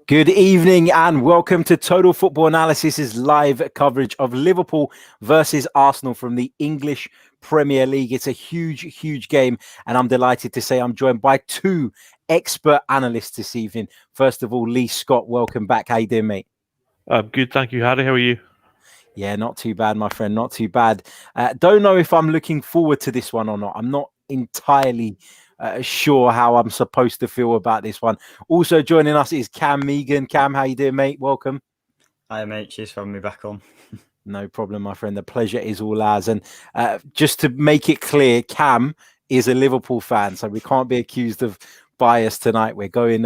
Good evening and welcome to Total Football Analysis's live coverage of Liverpool versus Arsenal from the English Premier League. It's a huge game, and I'm delighted to say I'm joined by two expert analysts this evening. First of all, Lee Scott, welcome back. How you doing, mate? I'm good, thank you, Harry. How are you? Yeah, not too bad, my friend. Not too bad. Don't know if I'm looking forward to this one or not. I'm not entirely sure how I'm supposed to feel about this one. Also joining us is Cam Megan. Cam, how you doing, mate? Welcome. Hi, mate. Cheers for having me back on. No problem, my friend. The pleasure is all ours. And just to make it clear, Cam is a Liverpool fan, so we can't be accused of bias tonight. We're going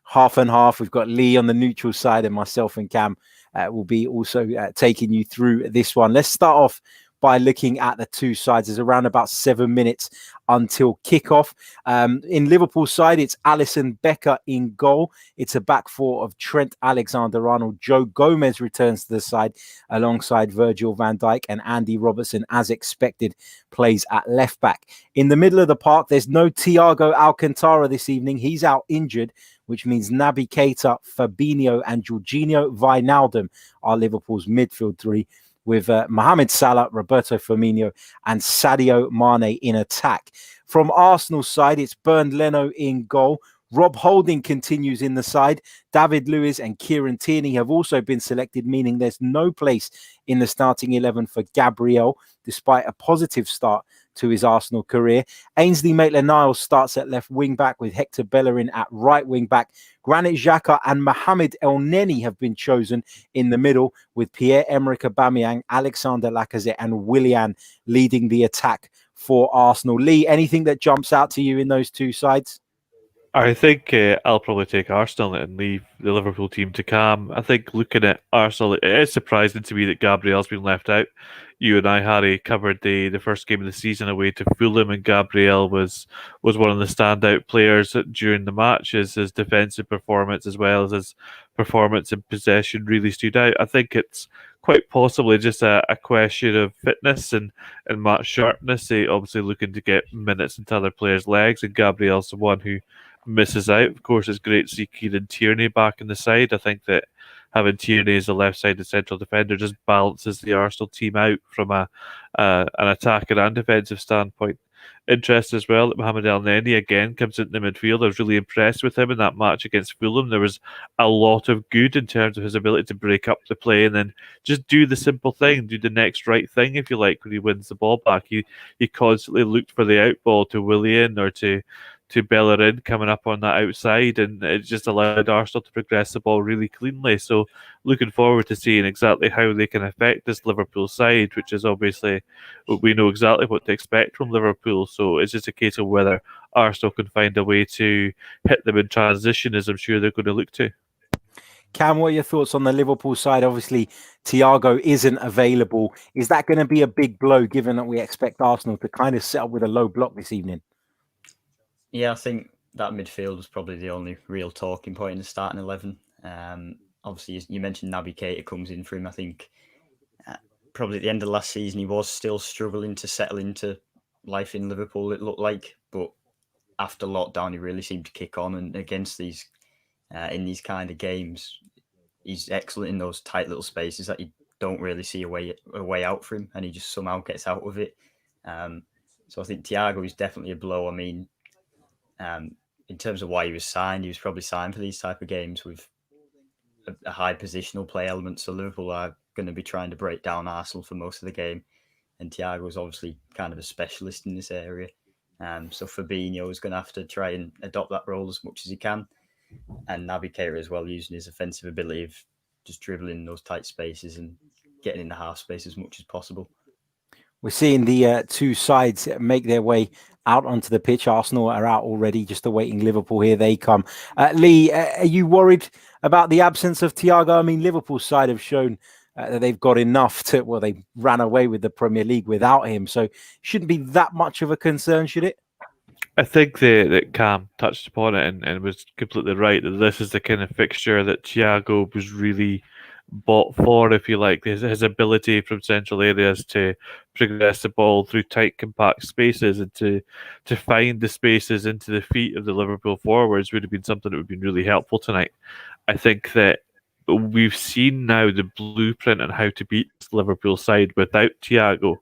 half and half. We've got Lee on the neutral side, and myself and Cam will be also taking you through this one. Let's start off by looking at the two sides. There's around about 7 minutes until kickoff. In Liverpool's side, it's Alisson Becker in goal. It's a back four of Trent Alexander-Arnold. Joe Gomez returns to the side alongside Virgil van Dijk, and Andy Robertson, as expected, plays at left back. In the middle of the park, there's no Thiago Alcantara this evening. He's out injured, which means Naby Keita, Fabinho and Jorginho Wijnaldum are Liverpool's midfield three, with Mohamed Salah, Roberto Firmino and Sadio Mane in attack. From Arsenal's side, it's Bernd Leno in goal. Rob Holding continues in the side. David Luiz and Kieran Tierney have also been selected, meaning there's no place in the starting 11 for Gabriel, despite a positive start to his Arsenal career. Ainsley Maitland-Niles starts at left wing back, with Hector Bellerin at right wing back. Granit Xhaka and Mohamed Elneny have been chosen in the middle, with Pierre-Emerick Aubameyang, Alexander Lacazette and Willian leading the attack for Arsenal. Lee, anything that jumps out to you in those two sides? I think I'll probably take Arsenal and leave the Liverpool team to Cam. I think looking at Arsenal, it is surprising to me that Gabriel's been left out. You and I, Harry, covered the first game of the season away to Fulham, and Gabriel was one of the standout players during the match. His defensive performance as well as his performance in possession really stood out. I think it's quite possibly just a question of fitness and match sharpness. They obviously looking to get minutes into other players' legs, and Gabriel's the one who misses out. Of course, it's great to see Kieran Tierney back in the side. I think that having Tierney as a left-sided central defender just balances the Arsenal team out from an attacker and defensive standpoint. Interest as well that Mohamed Elneny again comes into the midfield. I was really impressed with him in that match against Fulham. There was a lot of good in terms of his ability to break up the play and then just do the simple thing, do the next right thing, if you like, when he wins the ball back. He constantly looked for the out ball to Willian or to Bellerin coming up on that outside, and it just allowed Arsenal to progress the ball really cleanly. So looking forward to seeing exactly how they can affect this Liverpool side, which is obviously, we know exactly what to expect from Liverpool. So it's just a case of whether Arsenal can find a way to hit them in transition, as I'm sure they're going to look to. Cam, what are your thoughts on the Liverpool side? Obviously, Thiago isn't available. Is that going to be a big blow, given that we expect Arsenal to kind of set up with a low block this evening? Yeah, I think that midfield was probably the only real talking point in the starting 11. Obviously, you mentioned Naby Keita comes in for him. I think probably at the end of last season, he was still struggling to settle into life in Liverpool, it looked like. But after lockdown, he really seemed to kick on. And against these, in these kind of games, he's excellent in those tight little spaces that you don't really see a way out for him. And he just somehow gets out of it. So I think Thiago is definitely a blow. I mean, in terms of why he was probably signed for these type of games with a high positional play element. So Liverpool are going to be trying to break down Arsenal for most of the game, and Thiago is obviously kind of a specialist in this area. So Fabinho is going to have to try and adopt that role as much as he can, and Naby Keita as well, using his offensive ability of just dribbling those tight spaces and getting in the half space as much as possible. We're seeing the two sides make their way out onto the pitch. Arsenal are out already, just awaiting Liverpool. Here they come. Lee, are you worried about the absence of Thiago? I mean, Liverpool's side have shown that they've got enough to, well, they ran away with the Premier League without him. So shouldn't be that much of a concern, should it? I think that Cam touched upon it and was completely right, that this is the kind of fixture that Thiago was really bought for, if you like. His ability from central areas to progress the ball through tight, compact spaces and to find the spaces into the feet of the Liverpool forwards would have been something that would have been really helpful tonight. I think that we've seen now the blueprint on how to beat this Liverpool side without Thiago,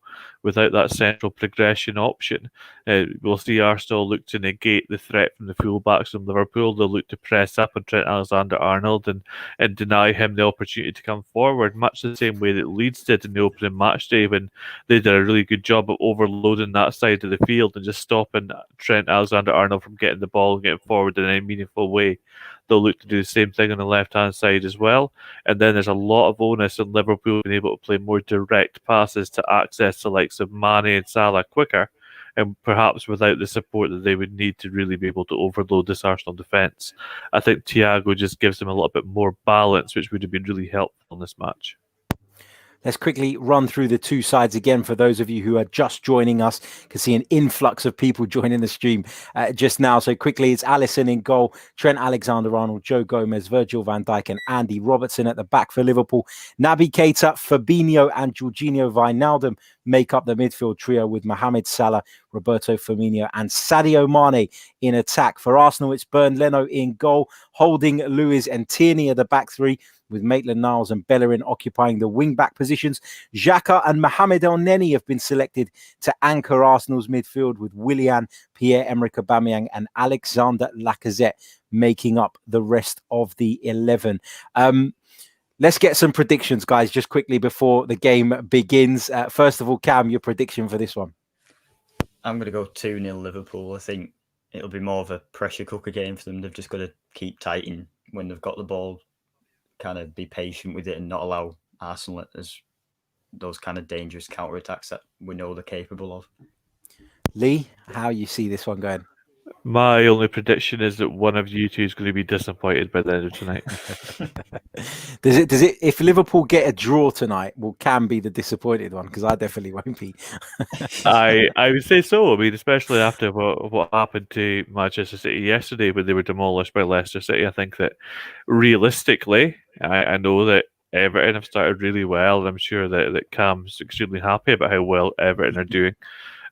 without that central progression option. We'll see Arsenal look to negate the threat from the fullbacks from Liverpool. They'll look to press up on Trent Alexander-Arnold and deny him the opportunity to come forward, much the same way that Leeds did in the opening match day when they did a really good job of overloading that side of the field and just stopping Trent Alexander-Arnold from getting the ball and getting forward in any meaningful way. They'll look to do the same thing on the left-hand side as well. And then there's a lot of onus on Liverpool being able to play more direct passes to access the likes of Mane and Salah quicker, and perhaps without the support that they would need to really be able to overload this Arsenal defence. I think Thiago just gives them a little bit more balance, which would have been really helpful in this match. Let's quickly run through the two sides again for those of you who are just joining us. You can see an influx of people joining the stream just now. So quickly, it's Alisson in goal, Trent Alexander-Arnold, Joe Gomez, Virgil van Dijk and Andy Robertson at the back for Liverpool. Naby Keita, Fabinho and Jorginho Wijnaldum make up the midfield trio with Mohamed Salah, Roberto Firmino and Sadio Mane in attack. For Arsenal, it's Bernd Leno in goal, Holding, Lewis and Tierney at the back three, with Maitland-Niles and Bellerin occupying the wing-back positions. Xhaka and Mohamed El-Neni have been selected to anchor Arsenal's midfield, with Willian, Pierre-Emerick Aubameyang and Alexander Lacazette making up the rest of the 11. Let's get some predictions, guys, just quickly before the game begins. First of all, Cam, your prediction for this one? I'm going to go 2-0 Liverpool. I think it'll be more of a pressure cooker game for them. They've just got to keep tight in when they've got the ball, kind of be patient with it and not allow Arsenal as those kind of dangerous counter-attacks that we know they're capable of. Lee, how you see this one going? My only prediction is that one of you two is going to be disappointed by the end of tonight. Does it? If Liverpool get a draw tonight, will Cam be the disappointed one? Because I definitely won't be. I would say so. I mean, especially after what happened to Manchester City yesterday when they were demolished by Leicester City. I think that realistically, I know that Everton have started really well, and I'm sure that Cam's extremely happy about how well Everton are doing.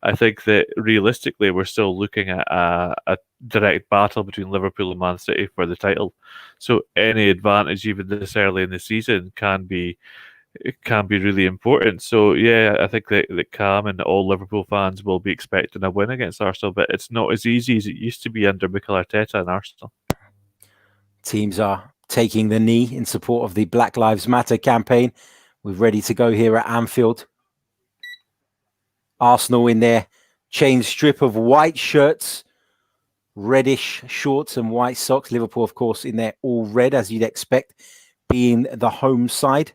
I think that realistically, we're still looking at a direct battle between Liverpool and Man City for the title. So any advantage, even this early in the season, can be really important. So yeah, I think that Cam and all Liverpool fans will be expecting a win against Arsenal, but it's not as easy as it used to be under Mikel Arteta and Arsenal. Teams are taking the knee in support of the Black Lives Matter campaign. We're ready to go here at Anfield. Arsenal in their chain strip of white shirts, reddish shorts and white socks. Liverpool, of course, in their all red, as you'd expect, being the home side.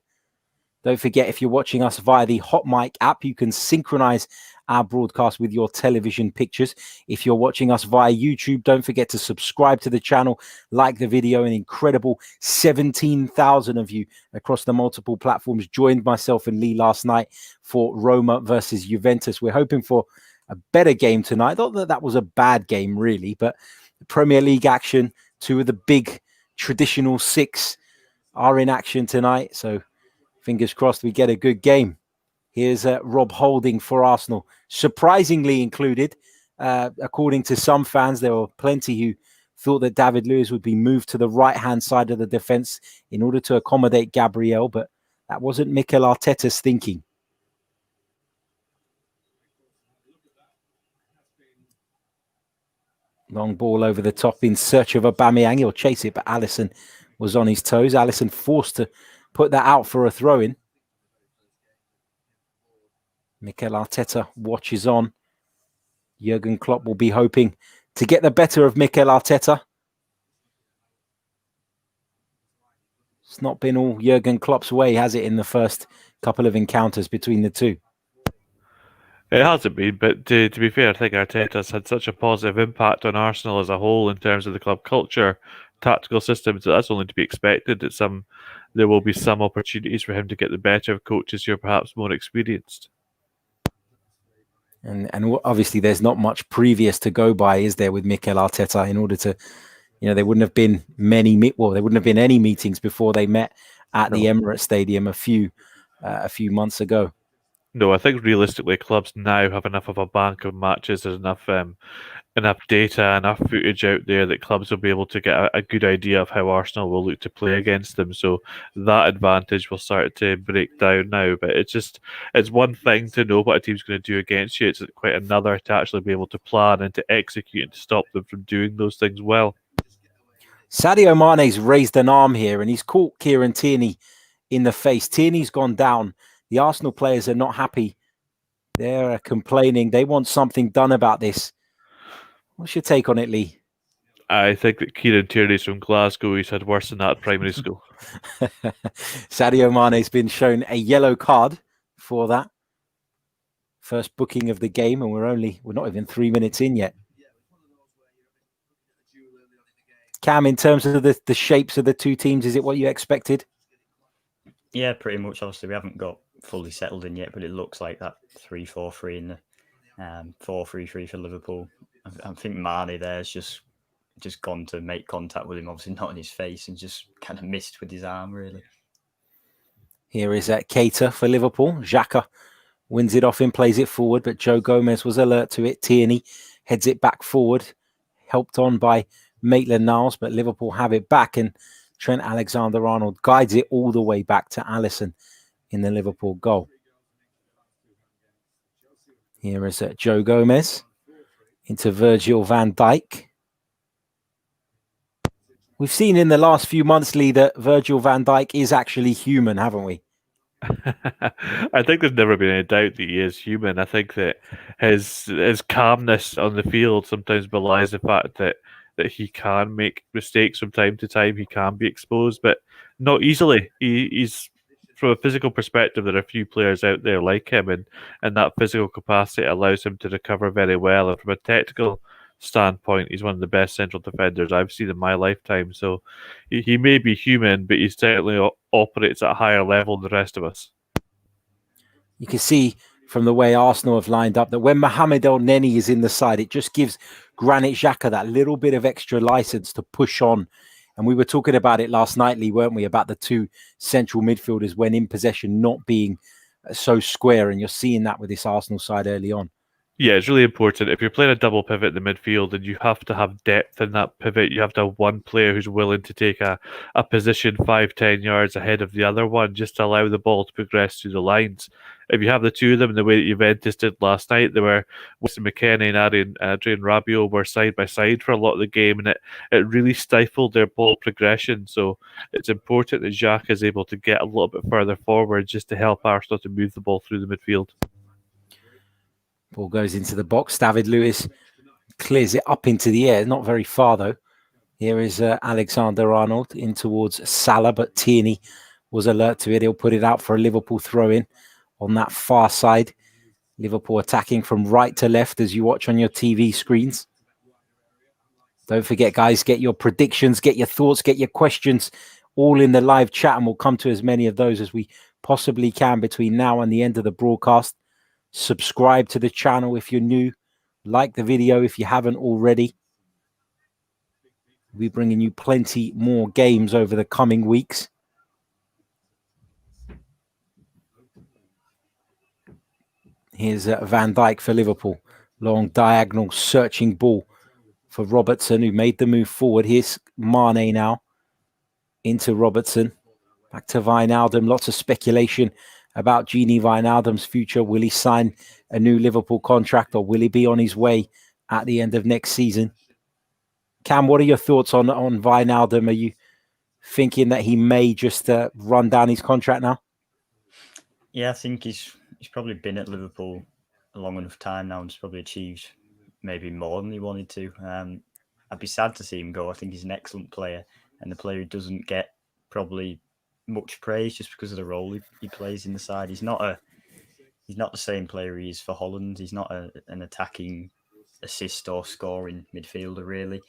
Don't forget, if you're watching us via the Hot Mic app, you can synchronize our broadcast with your television pictures. If you're watching us via YouTube, don't forget to subscribe to the channel, like the video. An incredible 17,000 of you across the multiple platforms joined myself and Lee last night for Roma versus Juventus. We're hoping for a better game tonight. Not that that was a bad game, really, but the Premier League action, two of the big traditional six are in action tonight. So fingers crossed we get a good game. Here's Rob Holding for Arsenal, surprisingly included. According to some fans, there were plenty who thought that David Luiz would be moved to the right-hand side of the defence in order to accommodate Gabriel, but that wasn't Mikel Arteta's thinking. Long ball over the top in search of Aubameyang. He'll chase it, but Alisson was on his toes. Alisson forced to put that out for a throw-in. Mikel Arteta watches on. Jurgen Klopp will be hoping to get the better of Mikel Arteta. It's not been all Jurgen Klopp's way, has it, in the first couple of encounters between the two? It hasn't been, but to be fair, I think Arteta's had such a positive impact on Arsenal as a whole in terms of the club culture, tactical systems, that that's only to be expected. There will be some opportunities for him to get the better of coaches who are perhaps more experienced. And obviously there's not much previous to go by, is there, with Mikel Arteta, in order to, there wouldn't have been there wouldn't have been any meetings before they met at the Emirates Stadium a few months ago. No, I think realistically, clubs now have enough of a bank of matches. There's enough data, enough footage out there that clubs will be able to get a good idea of how Arsenal will look to play against them. So that advantage will start to break down now. But it's one thing to know what a team's going to do against you. It's quite another to actually be able to plan and to execute and to stop them from doing those things well. Sadio Mane's raised an arm here and he's caught Kieran Tierney in the face. Tierney's gone down. The Arsenal players are not happy. They're complaining. They want something done about this. What's your take on it, Lee? I think that Kieran Tierney's from Glasgow. He's had worse than that at primary school. Sadio Mane's been shown a yellow card for that first booking of the game, and we're not even 3 minutes in yet. Cam, in terms of the shapes of the two teams, is it what you expected? Yeah, pretty much. Obviously, we haven't got fully settled in yet, but it looks like that 3-4-3 and the 4-3-3 for Liverpool. I think Mane there's just gone to make contact with him, obviously not in his face, and just kind of missed with his arm, really. Here is Keita for Liverpool. Xhaka wins it off him, plays it forward, but Joe Gomez was alert to it. Tierney heads it back forward, helped on by Maitland-Niles, but Liverpool have it back, and Trent Alexander-Arnold guides it all the way back to Alisson in the Liverpool goal. Here is Joe Gomez into Virgil van Dijk. We've seen in the last few months, Lee, that Virgil van Dijk is actually human, haven't we? I think there's never been any doubt that he is human. I think that his calmness on the field sometimes belies the fact that he can make mistakes from time to time. He can be exposed, but not easily. He's from a physical perspective, there are a few players out there like him, and that physical capacity allows him to recover very well. And from a technical standpoint, he's one of the best central defenders I've seen in my lifetime. So he may be human, but he certainly operates at a higher level than the rest of us. You can see from the way Arsenal have lined up that when Mohamed Elneny is in the side, it just gives Granit Xhaka that little bit of extra license to push on. And we were talking about it last night, Lee, weren't we, about the two central midfielders when in possession not being so square. And you're seeing that with this Arsenal side early on. Yeah, it's really important. If you're playing a double pivot in the midfield, and you have to have depth in that pivot, you have to have one player who's willing to take a position 5-10 yards ahead of the other one, just to allow the ball to progress through the lines. If you have the two of them in the way that Juventus did last night, they were Winston McKennie and Adrian Rabiot were side by side for a lot of the game, and it really stifled their ball progression. So it's important that Xhaka is able to get a little bit further forward just to help Arsenal to move the ball through the midfield. Ball goes into the box. David Lewis clears it up into the air. Not very far, though. Here is Alexander-Arnold in towards Salah, but Tierney was alert to it. He'll put it out for a Liverpool throw-in on that far side. Liverpool attacking from right to left as you watch on your TV screens. Don't forget, guys, get your predictions, get your thoughts, get your questions all in the live chat, and we'll come to as many of those as we possibly can between now and the end of the broadcast. Subscribe to the channel if you're new. Like the video if you haven't already. We'll be bringing you plenty more games over the coming weeks. Here's Van Dijk for Liverpool. Long diagonal searching ball for Robertson, who made the move forward. Here's Mane now into Robertson. Back to Wijnaldum. Lots of speculation about Gini Wijnaldum's future. Will he sign a new Liverpool contract, or will he be on his way at the end of next season? Cam, what are your thoughts on Wijnaldum? Are you thinking that he may just run down his contract now? Yeah, I think he's probably been at Liverpool a long enough time now and he's probably achieved maybe more than he wanted to. I'd be sad to see him go. I think he's an excellent player, and the player who doesn't get probably much praise just because of the role he plays in the side. He's not the same player he is for Holland. He's not an attacking assist or scoring midfielder, really.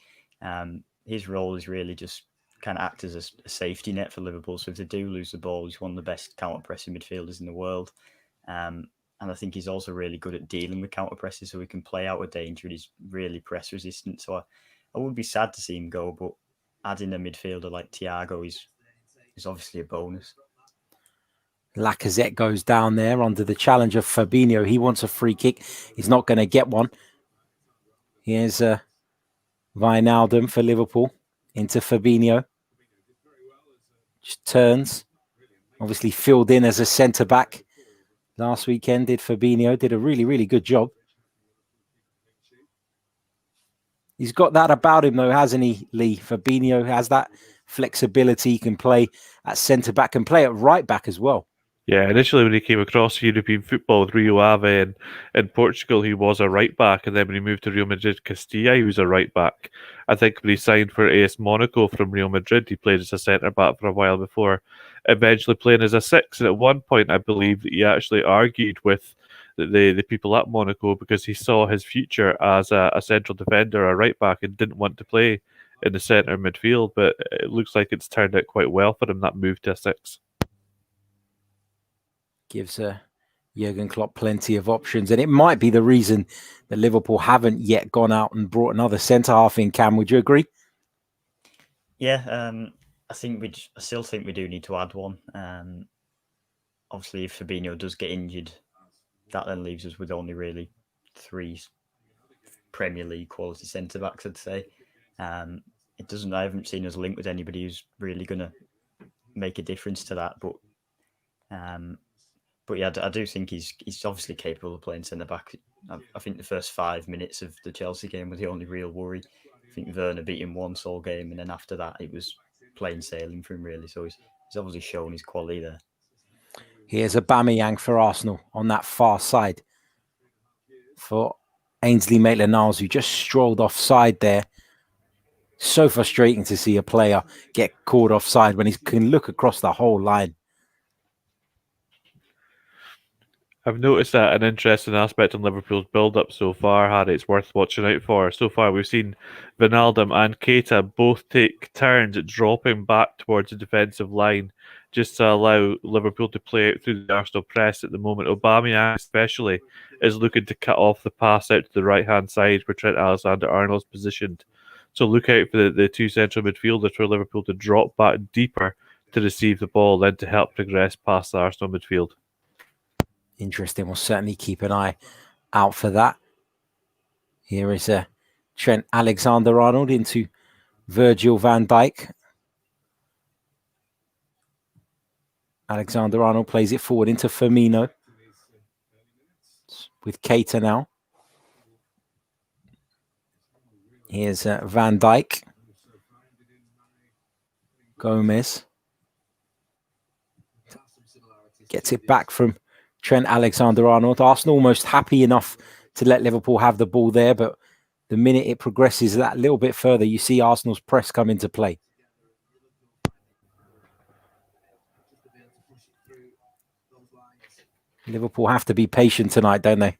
His role is really just kind of act as a safety net for Liverpool. So if they do lose the ball, he's one of the best counter-pressing midfielders in the world. And I think he's also really good at dealing with counter-presses, so he can play out of danger and he's really press-resistant. So I would be sad to see him go, but adding a midfielder like Thiago is obviously a bonus. Lacazette goes down there under the challenge of Fabinho. He wants a free kick. He's not going to get one. Here's Wijnaldum for Liverpool into Fabinho. Just turns. Obviously filled in as a centre-back. Last weekend did Fabinho. Did a really, really good job. He's got that about him though, hasn't he, Lee? Fabinho has that flexibility. He can play at centre-back and play at right-back as well. Yeah, initially when he came across European football with Rio Ave in Portugal, he was a right back, and then when he moved to Real Madrid Castilla, he was a right back. I think when he signed for AS Monaco from Real Madrid, he played as a centre back for a while before eventually playing as a six. And at one point, I believe that he actually argued with the people at Monaco because he saw his future as a central defender, a right back, and didn't want to play in the centre midfield. But it looks like it's turned out quite well for him, that move to a six. Gives Jurgen Klopp plenty of options. And it might be the reason that Liverpool haven't yet gone out and brought another centre-half in. Cam, would you agree? Yeah, I still think we do need to add one. Obviously, if Fabinho does get injured, that then leaves us with only really 3 Premier League quality centre-backs, I'd say. I haven't seen us linked with anybody who's really going to make a difference to that. But yeah, I do think he's obviously capable of playing centre-back. I think the first 5 minutes of the Chelsea game was the only real worry. I think Werner beat him once all game, and then after that, it was plain sailing for him, really. So he's obviously shown his quality there. Here's Aubameyang for Arsenal on that far side for Ainsley Maitland-Niles, who just strolled offside there. So frustrating to see a player get caught offside when he can look across the whole line. I've noticed that an interesting aspect in Liverpool's build-up so far, Harry, it's worth watching out for. So far, we've seen Wijnaldum and Keita both take turns at dropping back towards the defensive line just to allow Liverpool to play out through the Arsenal press at the moment. Aubameyang especially is looking to cut off the pass out to the right-hand side where Trent Alexander-Arnold's positioned. So look out for the 2 central midfielders for Liverpool to drop back deeper to receive the ball, then to help progress past the Arsenal midfield. Interesting. We'll certainly keep an eye out for that. Here is Trent Alexander-Arnold into Virgil van Dijk. Alexander-Arnold plays it forward into Firmino with Keita now. Here's Van Dijk. Gomez gets it back from Trent Alexander-Arnold. Arsenal almost happy enough to let Liverpool have the ball there, but the minute it progresses that little bit further, you see Arsenal's press come into play. Liverpool have to be patient tonight, don't they?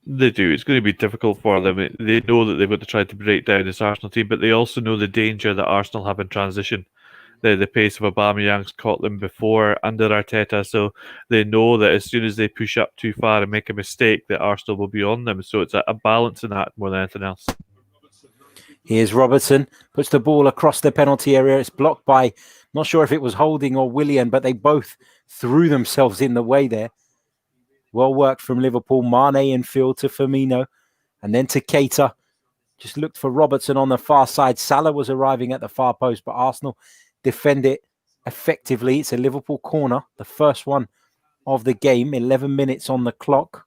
They do. It's going to be difficult for them. They know that they've got to try to break down this Arsenal team, but they also know the danger that Arsenal have in transition. The pace of Aubameyang's caught them before under Arteta, so they know that as soon as they push up too far and make a mistake, that Arsenal will be on them. So it's a balancing act more than anything else. Here's Robertson, puts the ball across the penalty area. It's blocked by, not sure if it was Holding or Willian, but they both threw themselves in the way there. Well worked from Liverpool. Mane in field to Firmino and then to Keita. Just looked for Robertson on the far side. Salah was arriving at the far post, but Arsenal defend it effectively. It's a Liverpool corner, the first one of the game. 11 minutes on the clock.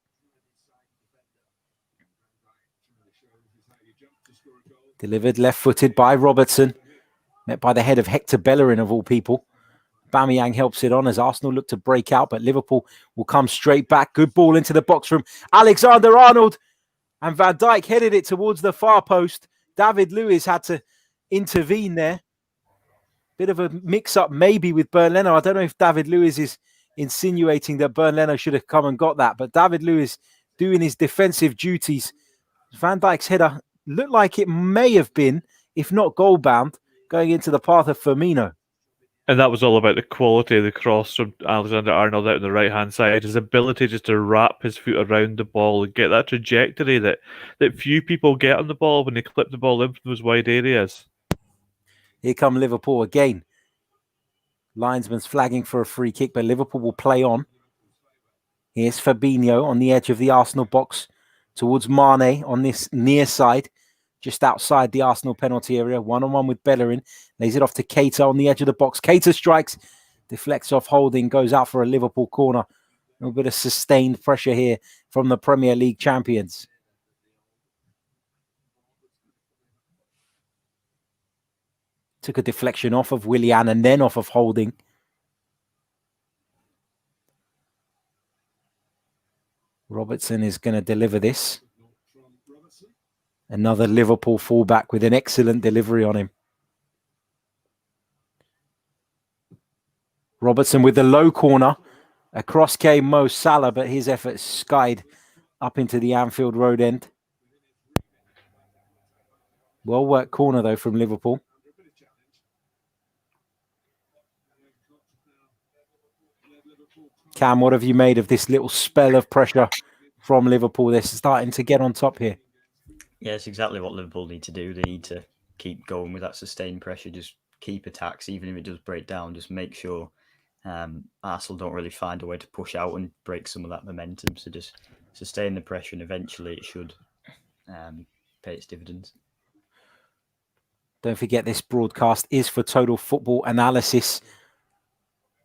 Delivered left-footed by Robertson. Met by the head of Hector Bellerin, of all people. Aubameyang helps it on as Arsenal look to break out, but Liverpool will come straight back. Good ball into the box from Alexander-Arnold. And Van Dijk headed it towards the far post. David Luiz had to intervene there. Bit of a mix-up maybe with Bernd Leno. I don't know if David Luiz is insinuating that Bernd Leno should have come and got that, but David Luiz doing his defensive duties. Van Dijk's header looked like it may have been, if not goal-bound, going into the path of Firmino. And that was all about the quality of the cross from Alexander-Arnold out on the right-hand side. His ability just to wrap his foot around the ball and get that trajectory that few people get on the ball when they clip the ball in from those wide areas. Here come Liverpool again. Linesman's flagging for a free kick, but Liverpool will play on. Here's Fabinho on the edge of the Arsenal box towards Mane on this near side, just outside the Arsenal penalty area. One-on-one with Bellerin. Lays it off to Keita on the edge of the box. Keita strikes, deflects off Holding, goes out for a Liverpool corner. A little bit of sustained pressure here from the Premier League champions. Took a deflection off of Willian and then off of Holding. Robertson is going to deliver this. Another Liverpool fullback with an excellent delivery on him. Robertson with the low corner. Across came Mo Salah, but his effort skied up into the Anfield Road end. Well worked corner, though, from Liverpool. Cam, what have you made of this little spell of pressure from Liverpool? They're starting to get on top here. Yeah, it's exactly what Liverpool need to do. They need to keep going with that sustained pressure, just keep attacks, even if it does break down, just make sure Arsenal don't really find a way to push out and break some of that momentum. So just sustain the pressure and eventually it should pay its dividends. Don't forget this broadcast is for Total Football Analysis.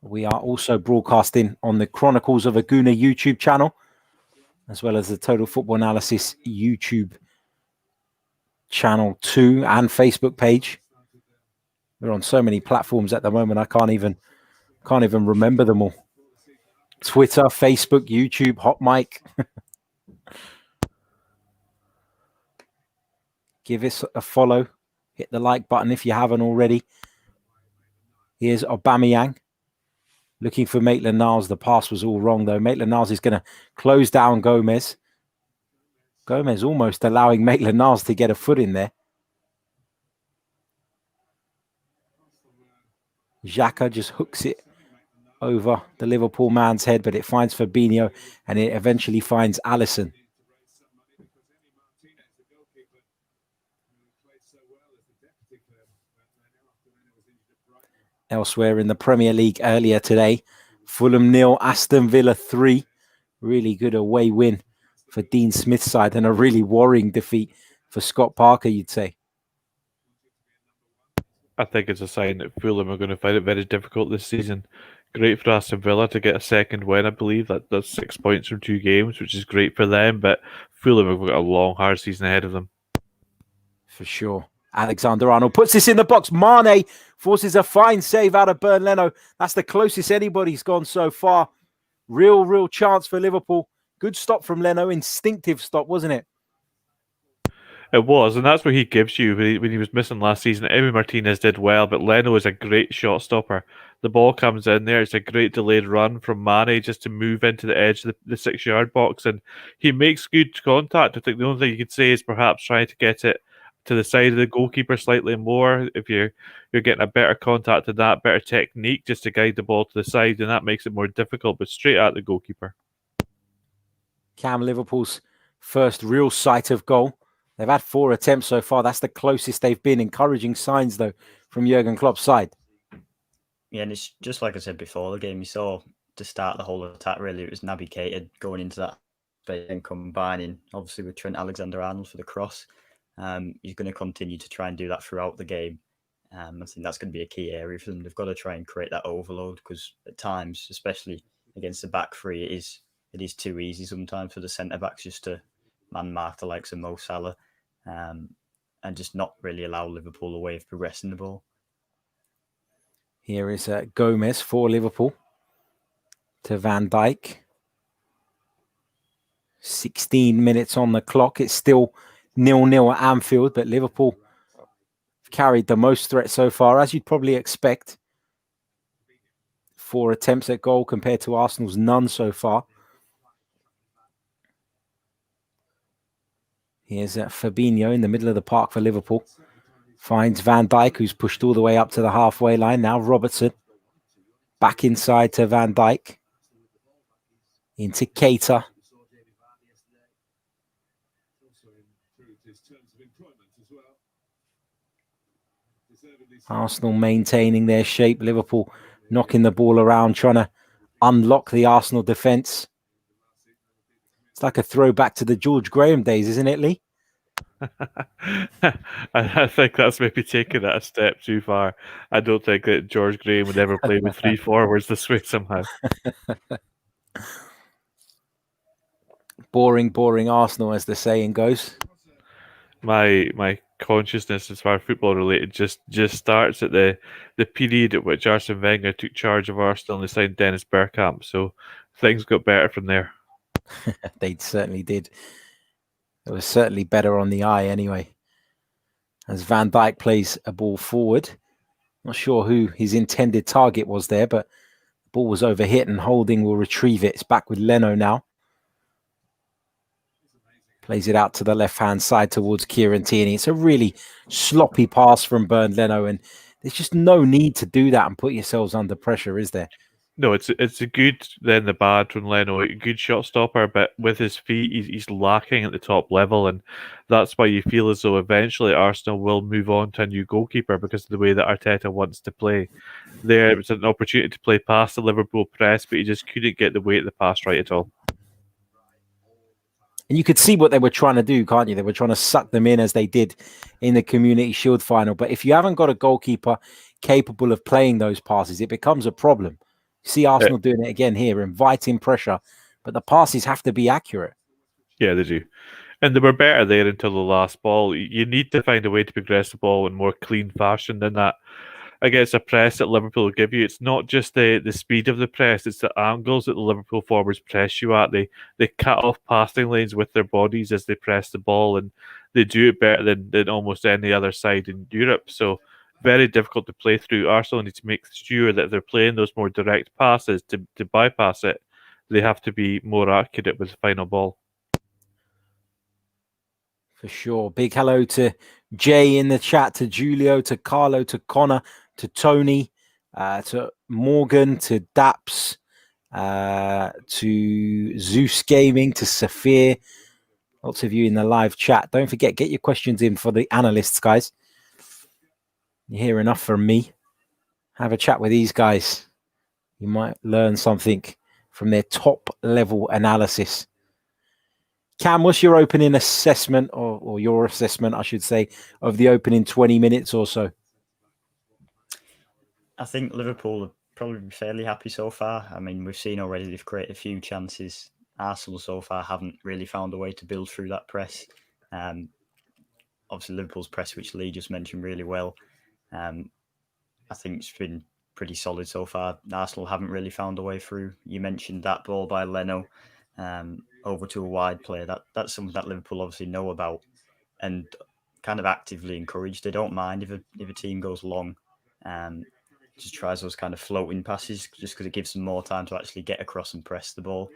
We are also broadcasting on the Chronicles of Aguna YouTube channel, as well as the Total Football Analysis YouTube channel 2 and Facebook page. We're on so many platforms at the moment, I can't even remember them all. Twitter, Facebook, YouTube, Hot Mic. Give us a follow. Hit the like button if you haven't already. Here's Aubameyang. Looking for Maitland-Niles. The pass was all wrong, though. Maitland-Niles is going to close down Gomez. Gomez almost allowing Maitland-Niles to get a foot in there. Xhaka just hooks it over the Liverpool man's head, but it finds Fabinho and it eventually finds Alisson. Elsewhere in the Premier League earlier today, Fulham 0, Aston Villa 3. Really good away win for Dean Smith's side and a really worrying defeat for Scott Parker, you'd say. I think it's a sign that Fulham are going to find it very difficult this season. Great for Aston Villa to get a second win, I believe. That's 6 points from 2 games, which is great for them, but Fulham have got a long, hard season ahead of them. For sure. Alexander-Arnold puts this in the box. Mane forces a fine save out of Bernd Leno. That's the closest anybody's gone so far. Real chance for Liverpool. Good stop from Leno. Instinctive stop, wasn't it? It was, and that's what he gives you when he was missing last season. Emi Martinez did well, but Leno is a great shot stopper. The ball comes in there. It's a great delayed run from Mane just to move into the edge of the 6-yard box, and he makes good contact. I think the only thing you could say is perhaps trying to get it to the side of the goalkeeper slightly more. If you're getting a better contact than that, better technique just to guide the ball to the side, and that makes it more difficult, but straight at the goalkeeper. Cam, Liverpool's first real sight of goal. They've had 4 attempts so far. That's the closest they've been. Encouraging signs, though, from Jurgen Klopp's side. Yeah, and it's just like I said before the game, you saw to start the whole attack, really, it was Naby Keita going into that space and combining, obviously, with Trent Alexander-Arnold for the cross. He's going to continue to try and do that throughout the game. I think that's going to be a key area for them. They've got to try and create that overload because at times, especially against the back three, it is too easy sometimes for the centre-backs just to man-mark the likes of Mo Salah and just not really allow Liverpool a way of progressing the ball. Here is Gomez for Liverpool to Van Dijk. 16 minutes on the clock. It's still 0-0 at Anfield, but Liverpool carried the most threat so far, as you'd probably expect. 4 attempts at goal compared to Arsenal's none so far. Here's Fabinho in the middle of the park for Liverpool. Finds Van Dijk, who's pushed all the way up to the halfway line. Now Robertson. Back inside to Van Dijk. Into Keita. Arsenal maintaining their shape. Liverpool knocking the ball around, trying to unlock the Arsenal defence. It's like a throwback to the George Graham days, isn't it, Lee? I think that's maybe taking that a step too far. I don't think that George Graham would ever play with 3 forwards this way somehow. Boring, boring Arsenal, as the saying goes. My consciousness as far as football related just starts at the period at which Arsene Wenger took charge of Arsenal and they signed Dennis Bergkamp. So things got better from there. They certainly did. It was certainly better on the eye anyway. As Van Dijk plays a ball forward. Not sure who his intended target was there, but the ball was overhit and Holding will retrieve it. It's back with Leno now. Plays it out to the left-hand side towards Kieran Tierney. It's a really sloppy pass from Bernd Leno, and there's just no need to do that and put yourselves under pressure, is there? No, it's a good, then the bad from Leno. A good shot stopper, but with his feet, he's lacking at the top level, and that's why you feel as though eventually Arsenal will move on to a new goalkeeper because of the way that Arteta wants to play. There, it was an opportunity to play past the Liverpool press, but he just couldn't get the weight of the pass right at all. And you could see what they were trying to do, can't you? They were trying to suck them in as they did in the Community Shield final. But if you haven't got a goalkeeper capable of playing those passes, it becomes a problem. You see Arsenal doing it again here, inviting pressure, but the passes have to be accurate. Yeah, they do. And they were better there until the last ball. You need to find a way to progress the ball in more clean fashion than that. Against a press that Liverpool give you, it's not just the speed of the press, it's the angles that the Liverpool forwards press you at. They cut off passing lanes with their bodies as they press the ball, and they do it better than almost any other side in Europe. So very difficult to play through. Arsenal need to make sure that if they're playing those more direct passes to bypass it, they have to be more accurate with the final ball. For sure. Big hello to Jay in the chat, to Julio, to Carlo, to Connor, to Tony, to Morgan, to Daps, to Zeus Gaming, to Saphir. Lots of you in the live chat. Don't forget, get your questions in for the analysts, guys. You hear enough from me. Have a chat with these guys. You might learn something from their top level analysis. Cam, what's your opening assessment, or your assessment, I should say, of the opening 20 minutes or so? I think Liverpool are probably fairly happy so far. I mean, we've seen already they've created a few chances. Arsenal so far haven't really found a way to build through that press. Obviously, Liverpool's press, which Lee just mentioned really well, I think it's been pretty solid so far. Arsenal haven't really found a way through. You mentioned that ball by Leno over to a wide player. That's something that Liverpool obviously know about and kind of actively encourage. They don't mind if a team goes long. Just tries those kind of floating passes just because it gives them more time to actually get across and press the ball.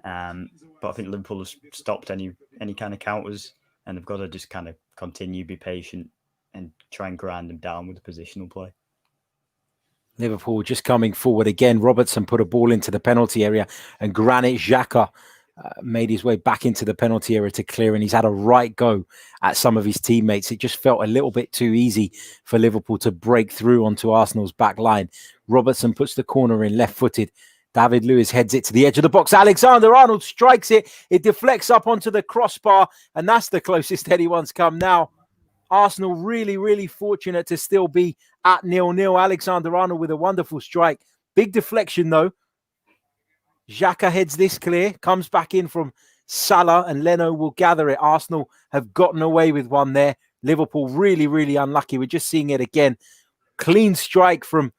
But I think Liverpool has stopped any kind of counters, and they've got to just kind of continue, be patient, and try and grind them down with the positional play. Liverpool just coming forward again. Robertson put a ball into the penalty area, and Granit Xhaka made his way back into the penalty area to clear, and he's had a right go at some of his teammates. It just felt a little bit too easy for Liverpool to break through onto Arsenal's back line. Robertson puts the corner in left-footed. David Luiz heads it to the edge of the box. Alexander-Arnold strikes it. It deflects up onto the crossbar, and that's the closest anyone's come now. Arsenal really, really fortunate to still be at 0-0. Alexander-Arnold with a wonderful strike. Big deflection, though. Xhaka heads this clear, comes back in from Salah, and Leno will gather it. Arsenal have gotten away with one there. Liverpool really, really unlucky. We're just seeing it again. Clean strike from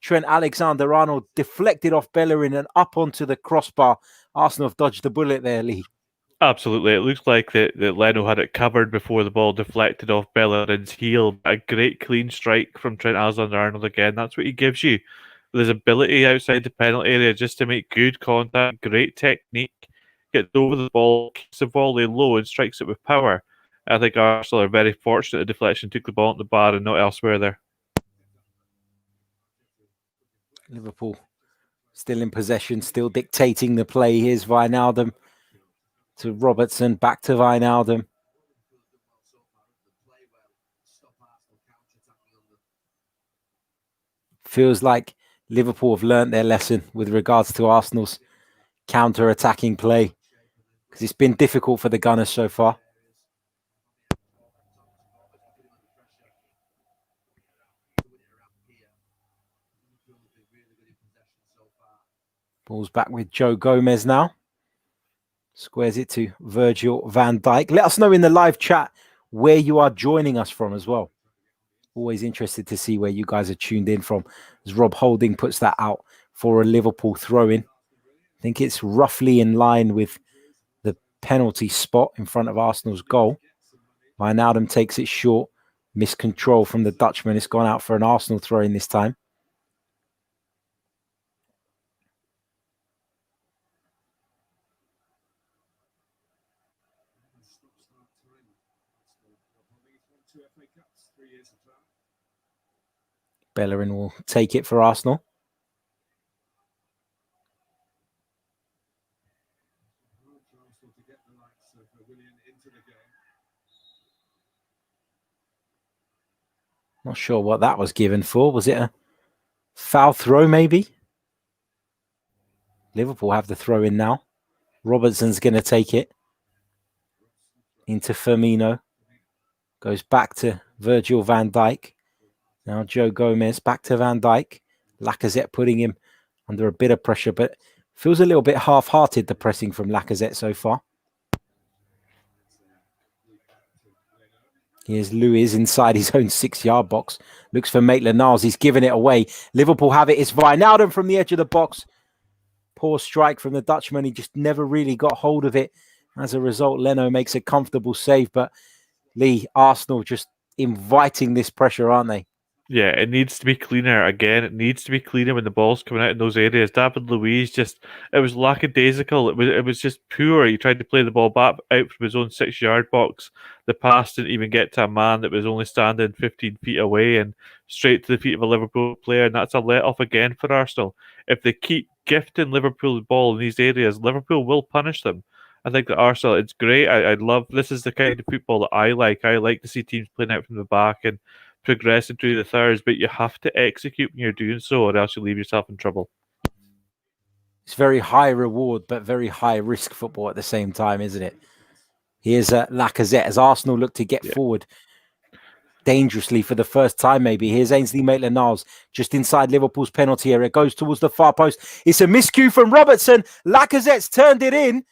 Trent Alexander-Arnold, deflected off Bellerin and up onto the crossbar. Arsenal have dodged the bullet there, Lee. Absolutely. It looks like that Leno had it covered before the ball deflected off Bellerin's heel. A great clean strike from Trent Alexander-Arnold again. That's what he gives you. There's ability outside the penalty area just to make good contact, great technique, gets over the ball, keeps the volley low and strikes it with power. I think Arsenal are very fortunate the deflection took the ball at the bar and not elsewhere there. Liverpool still in possession, still dictating the play. Here's Wijnaldum to Robertson, back to Wijnaldum. Feels like Liverpool have learnt their lesson with regards to Arsenal's counter-attacking play, because it's been difficult for the Gunners so far. Ball's back with Joe Gomez now. Squares it to Virgil van Dijk. Let us know in the live chat where you are joining us from as well. Always interested to see where you guys are tuned in from, as Rob Holding puts that out for a Liverpool throw-in. I think it's roughly in line with the penalty spot in front of Arsenal's goal. Wijnaldum takes it short. Miscontrol from the Dutchman. It's gone out for an Arsenal throw-in this time. Bellerin will take it for Arsenal. Not sure what that was given for. Was it a foul throw maybe? Liverpool have the throw in now. Robertson's going to take it into Firmino. Goes back to Virgil van Dijk. Now Joe Gomez back to Van Dijk. Lacazette putting him under a bit of pressure, but feels a little bit half-hearted, the pressing from Lacazette so far. Here's Luiz inside his own 6-yard box. Looks for Maitland-Niles. He's given it away. Liverpool have it. It's Wijnaldum from the edge of the box. Poor strike from the Dutchman. He just never really got hold of it. As a result, Leno makes a comfortable save. But Lee, Arsenal just inviting this pressure, aren't they? Yeah, it needs to be cleaner. Again, it needs to be cleaner when the ball's coming out in those areas. David Luiz it was lackadaisical. It was just poor. He tried to play the ball back out from his own 6-yard box. The pass didn't even get to a man that was only standing 15 feet away and straight to the feet of a Liverpool player. And that's a let-off again for Arsenal. If they keep gifting Liverpool the ball in these areas, Liverpool will punish them. I think that Arsenal, it's great. I love, this is the kind of football that I like. I like to see teams playing out from the back and progressing through the thirds, but you have to execute when you're doing so, or else you leave yourself in trouble. It's very high reward, but very high risk football at the same time, isn't it? Here's Lacazette as Arsenal look to get forward dangerously for the first time, maybe. Here's Ainsley Maitland-Niles just inside Liverpool's penalty area. Goes towards the far post. It's a miscue from Robertson. Lacazette's turned it in,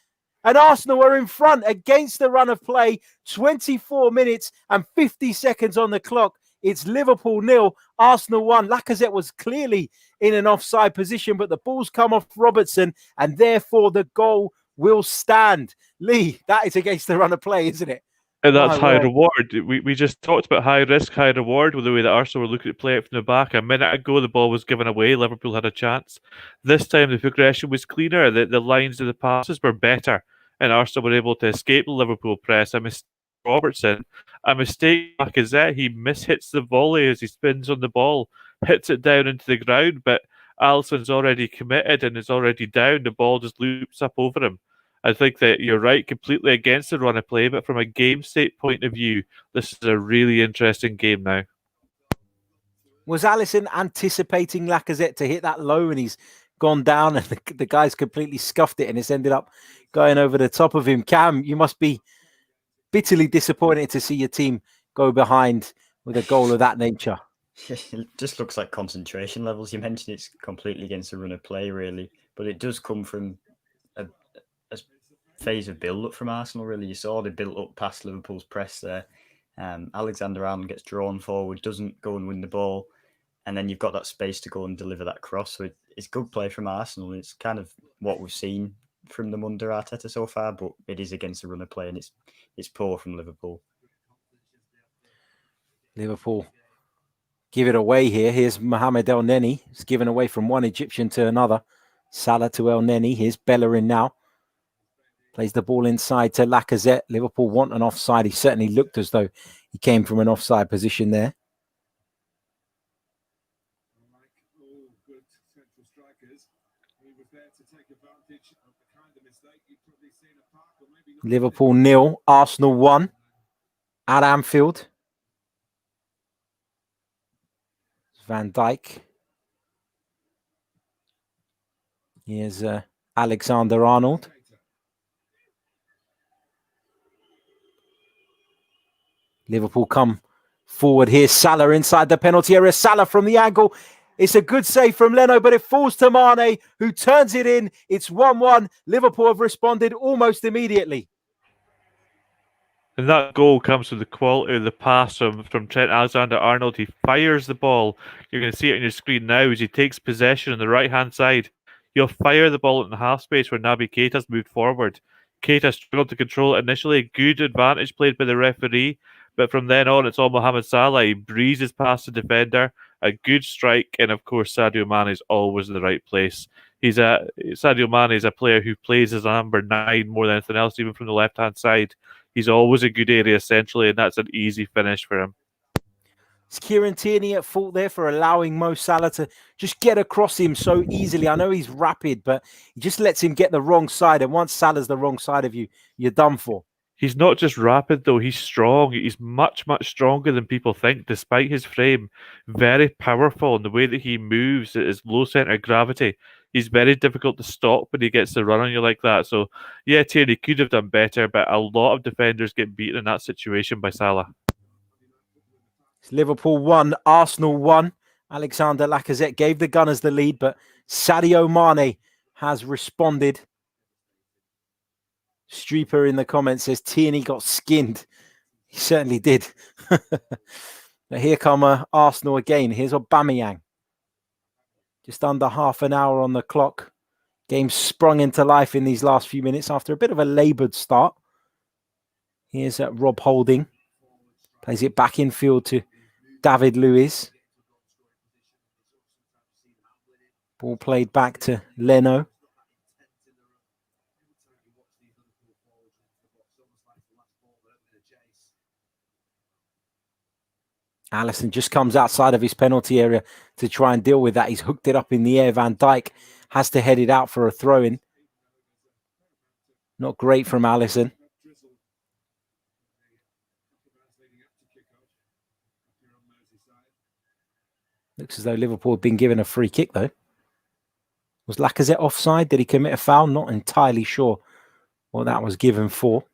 and Arsenal are in front against the run of play. 24 minutes and 50 seconds on the clock. It's Liverpool 0, Arsenal 1. Lacazette was clearly in an offside position, but the ball's come off Robertson, and therefore the goal will stand. Lee, that is against the run of play, isn't it? And that's high reward. We just talked about high risk, high reward with the way that Arsenal were looking to play it from the back. A minute ago, the ball was given away. Liverpool had a chance. This time, the progression was cleaner. The lines of the passes were better, and Arsenal were able to escape the Liverpool press. Robertson, a mistake. Lacazette, he mishits the volley as he spins on the ball, hits it down into the ground, but Alisson's already committed and is already down. The ball just loops up over him. I think that you're right, completely against the run of play, but from a game state point of view, this is a really interesting game now. Was Alisson anticipating Lacazette to hit that low, and he's gone down, and the guy's completely scuffed it, and it's ended up going over the top of him? Cam, you must be bitterly disappointed to see your team go behind with a goal of that nature. It just looks like concentration levels. You mentioned it's completely against the run of play, really, but it does come from a phase of build-up from Arsenal, really. You saw they built up past Liverpool's press there. Alexander-Arnold gets drawn forward, doesn't go and win the ball, and then you've got that space to go and deliver that cross. So it's good play from Arsenal. It's kind of what we've seen from them under Arteta so far, but it is against the run of play, and it's poor from Liverpool. Liverpool give it away here. Here's Mohamed El Neni. It's given away from one Egyptian to another. Salah to El Neni. Here's Bellerin now. Plays the ball inside to Lacazette. Liverpool want an offside. He certainly looked as though he came from an offside position there. Liverpool 0, Arsenal 1 at Anfield. Van Dijk. Here's Alexander-Arnold. Liverpool come forward here. Salah inside the penalty area. Salah from the angle. It's a good save from Leno, but it falls to Mane, who turns it in. It's 1-1. Liverpool have responded almost immediately. And that goal comes from the quality of the pass from Trent Alexander-Arnold. He fires the ball. You're going to see it on your screen now as he takes possession on the right-hand side. He'll fire the ball in the half space where Naby Keita's moved forward. Keita struggled to control it initially. Good advantage played by the referee. But from then on, it's all Mohamed Salah. He breezes past the defender. A good strike. And of course, Sadio Mane is always in the right place. Sadio Mane is a player who plays as a number 9 more than anything else, even from the left-hand side. He's always a good area centrally, and that's an easy finish for him. Is Kieran Tierney at fault there for allowing Mo Salah to just get across him so easily? I know he's rapid, but he just lets him get the wrong side. And once Salah's the wrong side of you, you're done for. He's not just rapid, though. He's strong. He's much, much stronger than people think, despite his frame. Very powerful in the way that he moves at his low centre of gravity. He's very difficult to stop when he gets the run on you like that. So, yeah, Tierney could have done better, but a lot of defenders get beaten in that situation by Salah. It's Liverpool 1, Arsenal 1. Alexander Lacazette gave the Gunners the lead, but Sadio Mane has responded. Streeper in the comments says Tierney got skinned. He certainly did. But here come Arsenal again. Here's Aubameyang. Just under half an hour on the clock. Game sprung into life in these last few minutes after a bit of a laboured start. Here's Rob Holding. Plays it back in field to David Luiz. Ball played back to Leno. Alisson just comes outside of his penalty area to try and deal with that. He's hooked it up in the air. Van Dijk has to head it out for a throw-in. Not great from Alisson. Looks as though Liverpool have been given a free kick, though. Was Lacazette offside? Did he commit a foul? Not entirely sure what that was given for.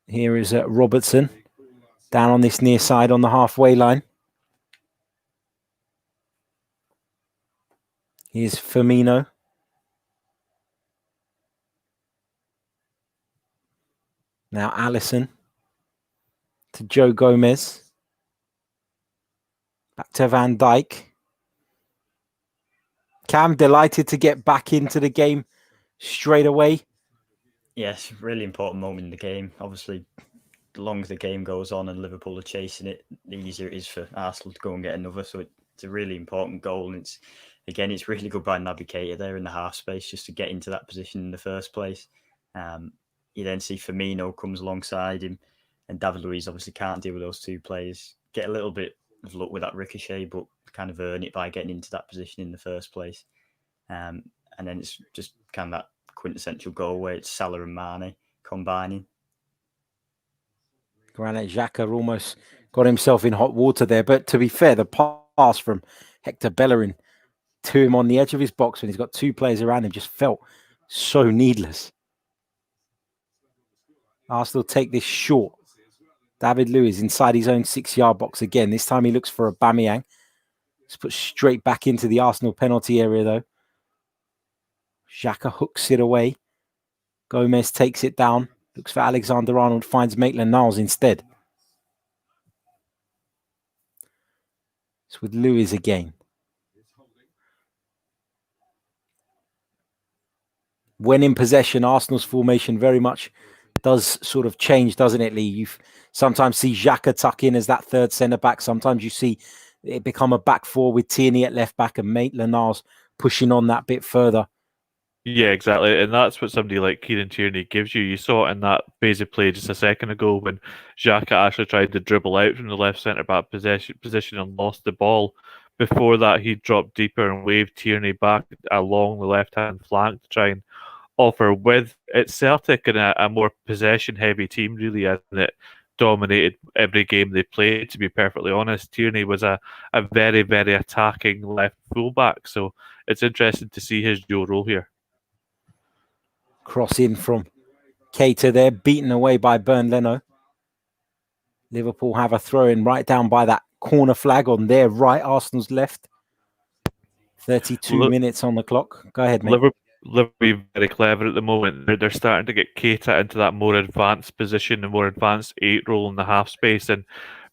Here is Robertson down on this near side on the halfway line. Here's Firmino. Now Alisson to Joe Gomez. Back to Van Dijk. Cam, delighted to get back into the game straight away. Yes, really important moment in the game. Obviously, the longer the game goes on and Liverpool are chasing it, the easier it is for Arsenal to go and get another. So it's a really important goal. And it's really good by Naby Keita there in the half space just to get into that position in the first place. You then see Firmino comes alongside him, and David Luiz obviously can't deal with those two players. Get a little bit of luck with that ricochet, but kind of earn it by getting into that position in the first place. And then it's just kind of that quintessential goal where it's Salah and Mane combining. Granit Xhaka almost got himself in hot water there. But to be fair, the pass from Hector Bellerin to him on the edge of his box when he's got two players around him just felt so needless. Arsenal take this short. David Luiz inside his own 6-yard box again. This time he looks for Aubameyang. It's put straight back into the Arsenal penalty area though. Xhaka hooks it away. Gomez takes it down. Looks for Alexander-Arnold. Finds Maitland-Niles instead. It's with Luiz again. When in possession, Arsenal's formation very much does sort of change, doesn't it, Lee? You sometimes see Xhaka tuck in as that third centre-back. Sometimes you see it become a back four with Tierney at left-back and Maitland-Niles pushing on that bit further. Yeah, exactly. And that's what somebody like Kieran Tierney gives you. You saw it in that phase of play just a second ago when Xhaka actually tried to dribble out from the left centre-back position and lost the ball. Before that, he dropped deeper and waved Tierney back along the left-hand flank to try and offer width. It's Celtic and a more possession-heavy team, really, isn't it? dominated every game they played, to be perfectly honest. Tierney was a very, very attacking left fullback, so it's interesting to see his dual role here. Cross in from Keita there, beaten away by Bernd Leno. Liverpool have a throw-in right down by that corner flag on their right, Arsenal's left. 32 minutes on the clock. Go ahead, mate. Liverpool very clever at the moment. They're starting to get Keita into that more advanced position, a more advanced 8 role in the half space. And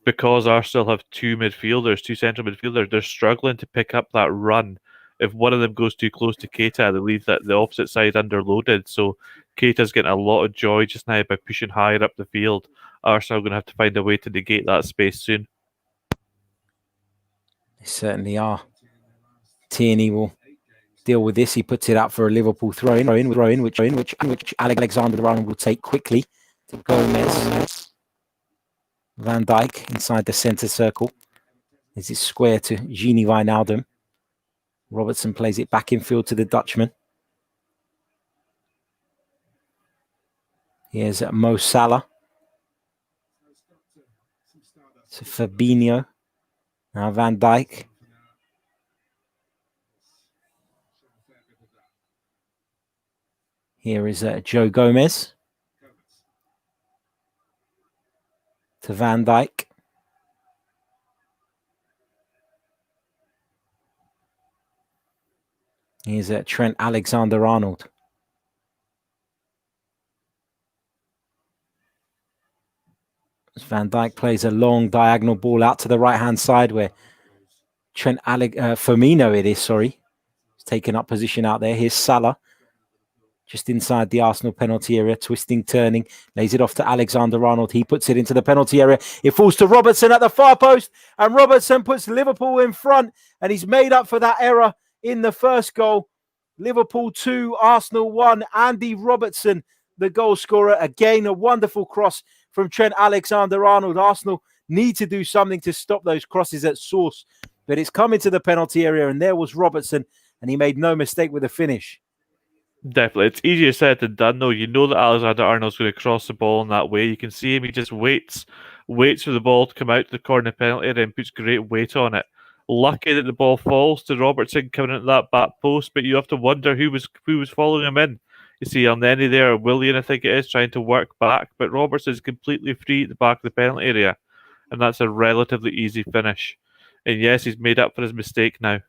because Arsenal have two central midfielders, they're struggling to pick up that run. If one of them goes too close to Keita, they leave the opposite side underloaded. So Keita's getting a lot of joy just now by pushing higher up the field. Arsenal are going to have to find a way to negate that space soon. They certainly are. Tierney will deal with this. He puts it out for a Liverpool throw-in, which Alexander-Arnold will take quickly to Gomez. Van Dijk inside the centre circle. This is square to Gini Wijnaldum. Robertson plays it back in field to the Dutchman. Here's Mo Salah. To Fabinho. Now Van Dijk. Here is Joe Gomez. To Van Dijk. Here's Trent Alexander-Arnold. Van Dijk plays a long diagonal ball out to the right-hand side where Firmino is taking up position out there. Here's Salah, just inside the Arsenal penalty area, twisting, turning, lays it off to Alexander-Arnold. He puts it into the penalty area. It falls to Robertson at the far post, and Robertson puts Liverpool in front, and he's made up for that error in the first goal. Liverpool 2, Arsenal 1. Andy Robertson, the goal scorer. Again, a wonderful cross from Trent Alexander-Arnold. Arsenal need to do something to stop those crosses at source. But it's come into the penalty area, and there was Robertson, and he made no mistake with the finish. Definitely. It's easier said than done, though. You know that Alexander-Arnold's going to cross the ball in that way. You can see him. He just waits for the ball to come out to the corner penalty area and puts great weight on it. Lucky that the ball falls to Robertson coming into that back post, but you have to wonder who was following him in. You see Elneny there, or Willian, I think it is, trying to work back, but Robertson's completely free at the back of the penalty area, and that's a relatively easy finish. And yes, he's made up for his mistake now.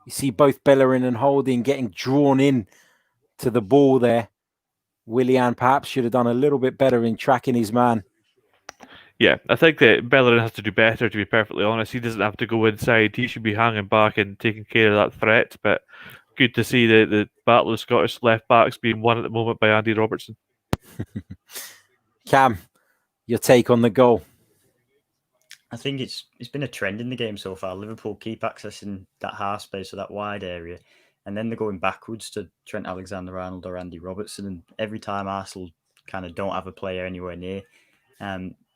You see both Bellerin and Holding getting drawn in to the ball there. Willian perhaps should have done a little bit better in tracking his man. Yeah, I think that Bellerin has to do better, to be perfectly honest. He doesn't have to go inside. He should be hanging back and taking care of that threat. But good to see the battle of Scottish left backs being won at the moment by Andy Robertson. Cam, your take on the goal? I think it's been a trend in the game so far. Liverpool keep accessing that half space or that wide area, and then they're going backwards to Trent Alexander-Arnold or Andy Robertson. And every time Arsenal kind of don't have a player anywhere near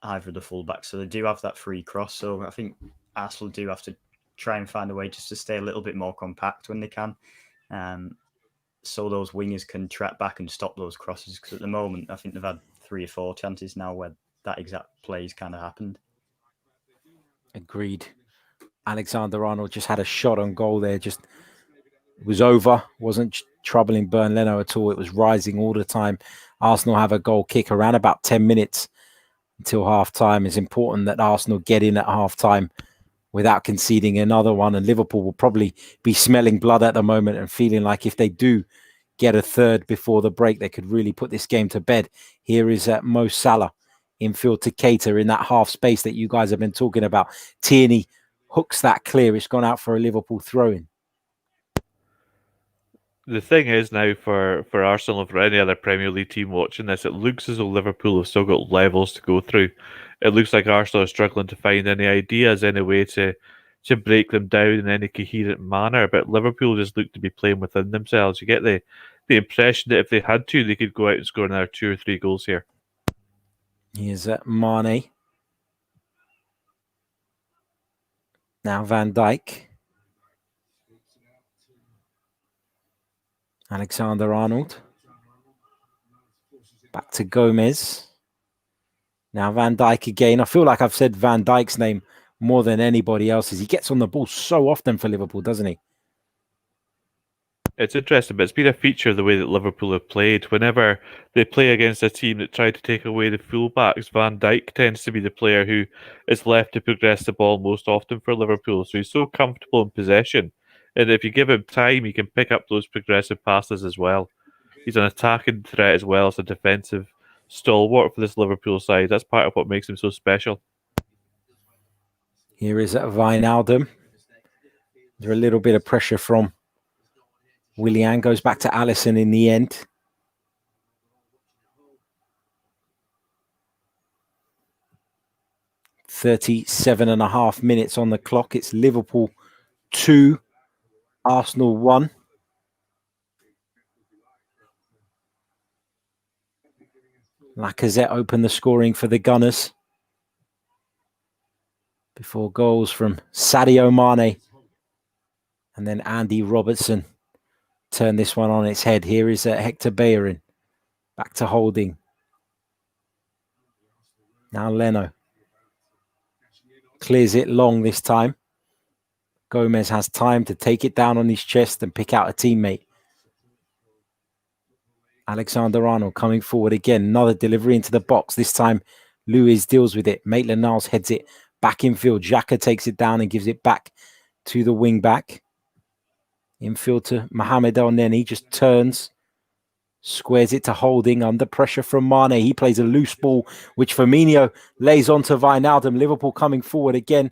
either of the fullbacks, so they do have that free cross. So I think Arsenal do have to try and find a way just to stay a little bit more compact when they can, so those wingers can track back and stop those crosses. Because at the moment, I think they've had 3 or 4 chances now where that exact play's kind of happened. Agreed. Alexander-Arnold just had a shot on goal there. Just was over. Wasn't troubling Bernd Leno at all. It was rising all the time. Arsenal have a goal kick around about 10 minutes until half-time. It's important that Arsenal get in at half-time without conceding another one. And Liverpool will probably be smelling blood at the moment and feeling like if they do get a third before the break, they could really put this game to bed. Here is Mo Salah infield to Keita in that half space that you guys have been talking about. Tierney hooks that clear. It's gone out for a Liverpool throw-in. The thing is now for Arsenal and for any other Premier League team watching this, it looks as though Liverpool have still got levels to go through. It looks like Arsenal are struggling to find any ideas, any way to break them down in any coherent manner. But Liverpool just look to be playing within themselves. You get the impression that if they had to, they could go out and score another 2 or 3 goals here. Here's Mane. Now Van Dijk. Alexander-Arnold. Back to Gomez. Now Van Dijk again. I feel like I've said Van Dijk's name more than anybody else's. He gets on the ball so often for Liverpool, doesn't he? It's interesting, but it's been a feature of the way that Liverpool have played. Whenever they play against a team that try to take away the fullbacks, Van Dijk tends to be the player who is left to progress the ball most often for Liverpool. So he's so comfortable in possession. And if you give him time, he can pick up those progressive passes as well. He's an attacking threat as well as a defensive stalwart for this Liverpool side. That's part of what makes him so special. Here is Wijnaldum. There's a little bit of pressure from Willian, goes back to Alisson in the end. .37.5 minutes on the clock. It's Liverpool 2, Arsenal 1. Lacazette opened the scoring for the Gunners. Before goals from Sadio Mane and then Andy Robertson turn this one on its head. Here is Hector Bellerin. Back to Holding. Now Leno. Clears it long this time. Gomez has time to take it down on his chest and pick out a teammate. Alexander-Arnold coming forward again. Another delivery into the box. This time Luiz deals with it. Maitland-Niles heads it back infield. Xhaka takes it down and gives it back to the wing back. Infield to Mohamed El Neni, just turns, squares it to Holding under pressure from Mane. He plays a loose ball, which Firmino lays onto Wijnaldum. Liverpool coming forward again.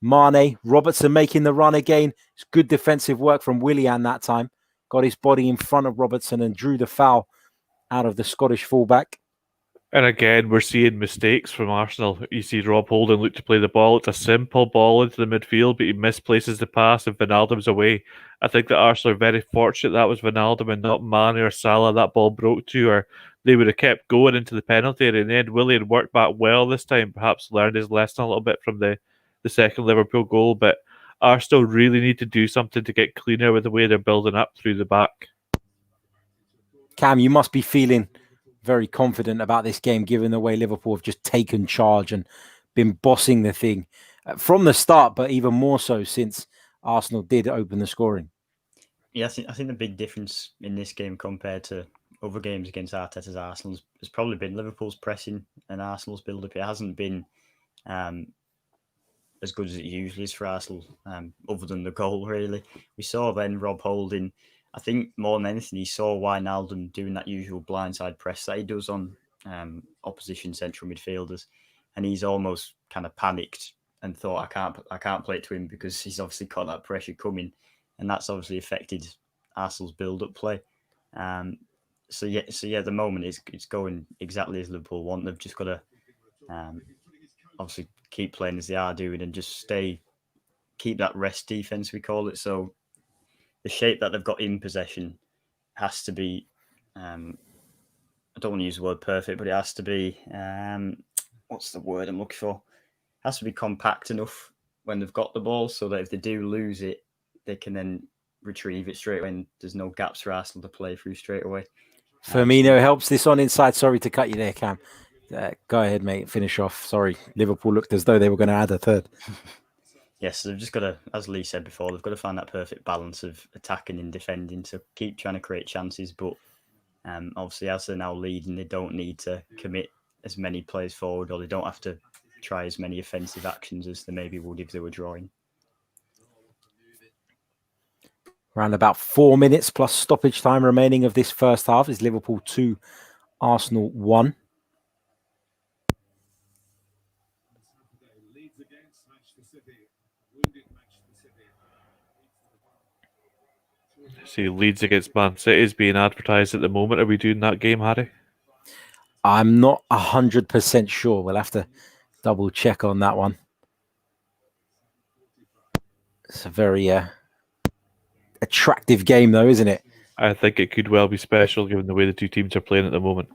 Mane, Robertson making the run again. It's good defensive work from Willian that time. Got his body in front of Robertson and drew the foul out of the Scottish fullback. And again, we're seeing mistakes from Arsenal. You see Rob Holding look to play the ball. It's a simple ball into the midfield, but he misplaces the pass and Wijnaldum's away. I think that Arsenal are very fortunate that was Wijnaldum and not Mane or Salah that ball broke to, or they would have kept going into the penalty area. In the end, Willian worked back well this time, perhaps learned his lesson a little bit from the second Liverpool goal, but Arsenal really need to do something to get cleaner with the way they're building up through the back. Cam, you must be feeling very confident about this game, given the way Liverpool have just taken charge and been bossing the thing from the start, but even more so since Arsenal did open the scoring. Yeah, I think the big difference in this game compared to other games against Arteta's Arsenal has probably been Liverpool's pressing and Arsenal's build-up. It hasn't been as good as it usually is for Arsenal, other than the goal, really. We saw then Rob Holding, I think more than anything, he saw Wijnaldum doing that usual blindside press that he does on opposition central midfielders, and he's almost kind of panicked and thought, I can't play it to him because he's obviously got that pressure coming, and that's obviously affected Arsenal's build-up play. So yeah, at the moment it's going exactly as Liverpool want. They've just got to obviously keep playing as they are doing and just keep that rest defense, we call it. So the shape that they've got in possession has to be, I don't want to use the word perfect, but it has to be, what's the word I'm looking for? It has to be compact enough when they've got the ball so that if they do lose it, they can then retrieve it straight away and there's no gaps for Arsenal to play through straight away. Firmino helps this on inside. Sorry to cut you there, Cam. Go ahead, mate. Finish off. Sorry. Liverpool looked as though they were going to add a third. Yes, they've just got to, as Lee said before, they've got to find that perfect balance of attacking and defending to keep trying to create chances. But obviously, as they're now leading, they don't need to commit as many plays forward, or they don't have to try as many offensive actions as they maybe would if they were drawing. Around about 4 minutes plus stoppage time remaining of this first half is Liverpool 2, Arsenal 1. See, Leeds against Man City is being advertised at the moment. Are we doing that game, Harry? I'm not 100% sure. We'll have to double check on that one. It's a very attractive game, though, isn't it? I think it could well be special given the way the two teams are playing at the moment.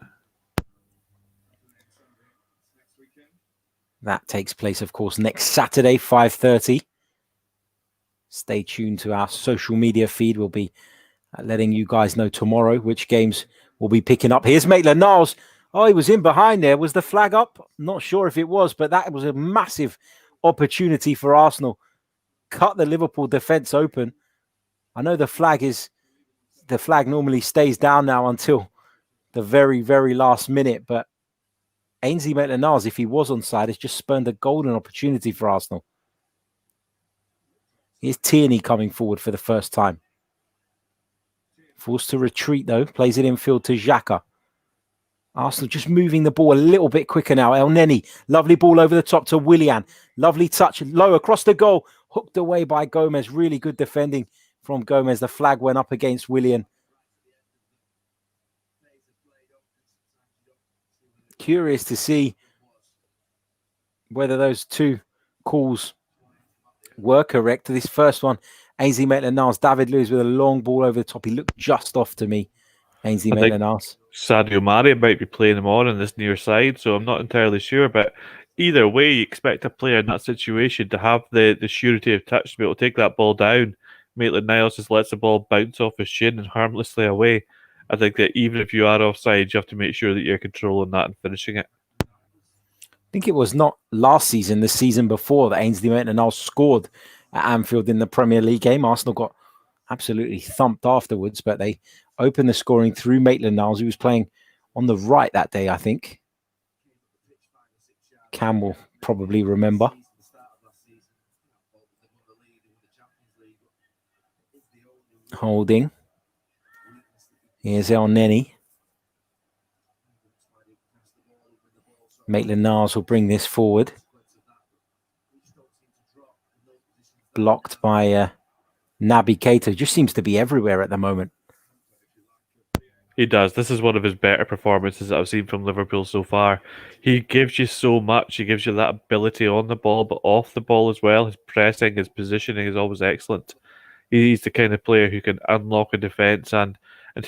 That takes place, of course, next Saturday, 5:30. Stay tuned to our social media feed. We'll be letting you guys know tomorrow which games we'll be picking up. Here's Maitland-Niles Oh, he was in behind there. Was the flag up? Not sure if it was, but that was a massive opportunity for Arsenal. Cut the Liverpool defence open. I know the flag normally stays down now until the very, very last minute, but Ainsley Maitland-Niles, if he was onside, has just spurned a golden opportunity for Arsenal. Here's Tierney coming forward for the first time. Forced to retreat, though. Plays it infield to Xhaka. Arsenal just moving the ball a little bit quicker now. El Neni, lovely ball over the top to Willian. Lovely touch, low across the goal. Hooked away by Gomez. Really good defending from Gomez. The flag went up against Willian. Curious to see whether those two calls were correct. This first one, Ainsley Maitland-Niles, David Luiz with a long ball over the top. He looked just off to me, Ainsley Maitland-Niles. Sadio Mane might be playing him on this near side, so I'm not entirely sure. But either way, you expect a player in that situation to have the surety of touch to be able to take that ball down. Maitland-Niles just lets the ball bounce off his shin and harmlessly away. I think that even if you are offside, you have to make sure that you're controlling that and finishing it. I think it was not last season, the season before, that Ainsley Maitland-Niles scored at Anfield in the Premier League game. Arsenal got absolutely thumped afterwards, but they opened the scoring through Maitland-Niles, who was playing on the right that day, I think. Cam will probably remember. Holding. Here's El Neni. Maitland-Niles will bring this forward. Blocked by Naby Keita. Just seems to be everywhere at the moment. He does. This is one of his better performances that I've seen from Liverpool so far. He gives you so much. He gives you that ability on the ball, but off the ball as well. His pressing, his positioning is always excellent. He's the kind of player who can unlock a defence and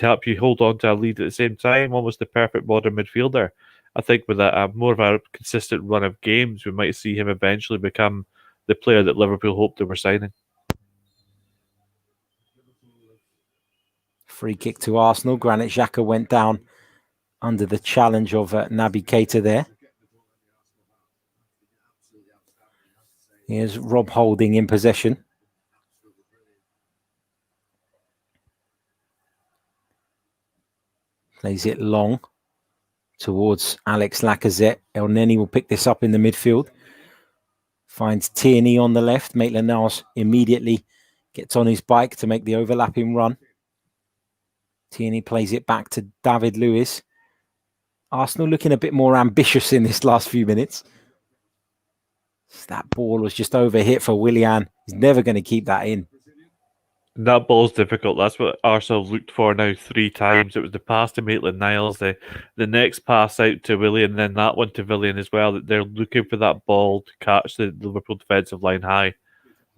help you hold on to a lead at the same time. Almost the perfect modern midfielder. I think with a more of a consistent run of games, we might see him eventually become the player that Liverpool hoped they were signing. Free kick to Arsenal. Granit Xhaka went down under the challenge of Naby Keita there. Here's Rob Holding in possession. Plays it long towards Alex Lacazette. El Neni will pick this up in the midfield. Finds Tierney on the left. Maitland-Niles immediately gets on his bike to make the overlapping run. Tierney plays it back to David Luiz. Arsenal looking a bit more ambitious in this last few minutes. That ball was just overhit for Willian. He's never going to keep that in. That ball's difficult. That's what Arsenal looked for now 3 times. It was the pass to Maitland-Niles, the next pass out to Willian, and then that one to Willian as well. That they're looking for that ball to catch the Liverpool defensive line high.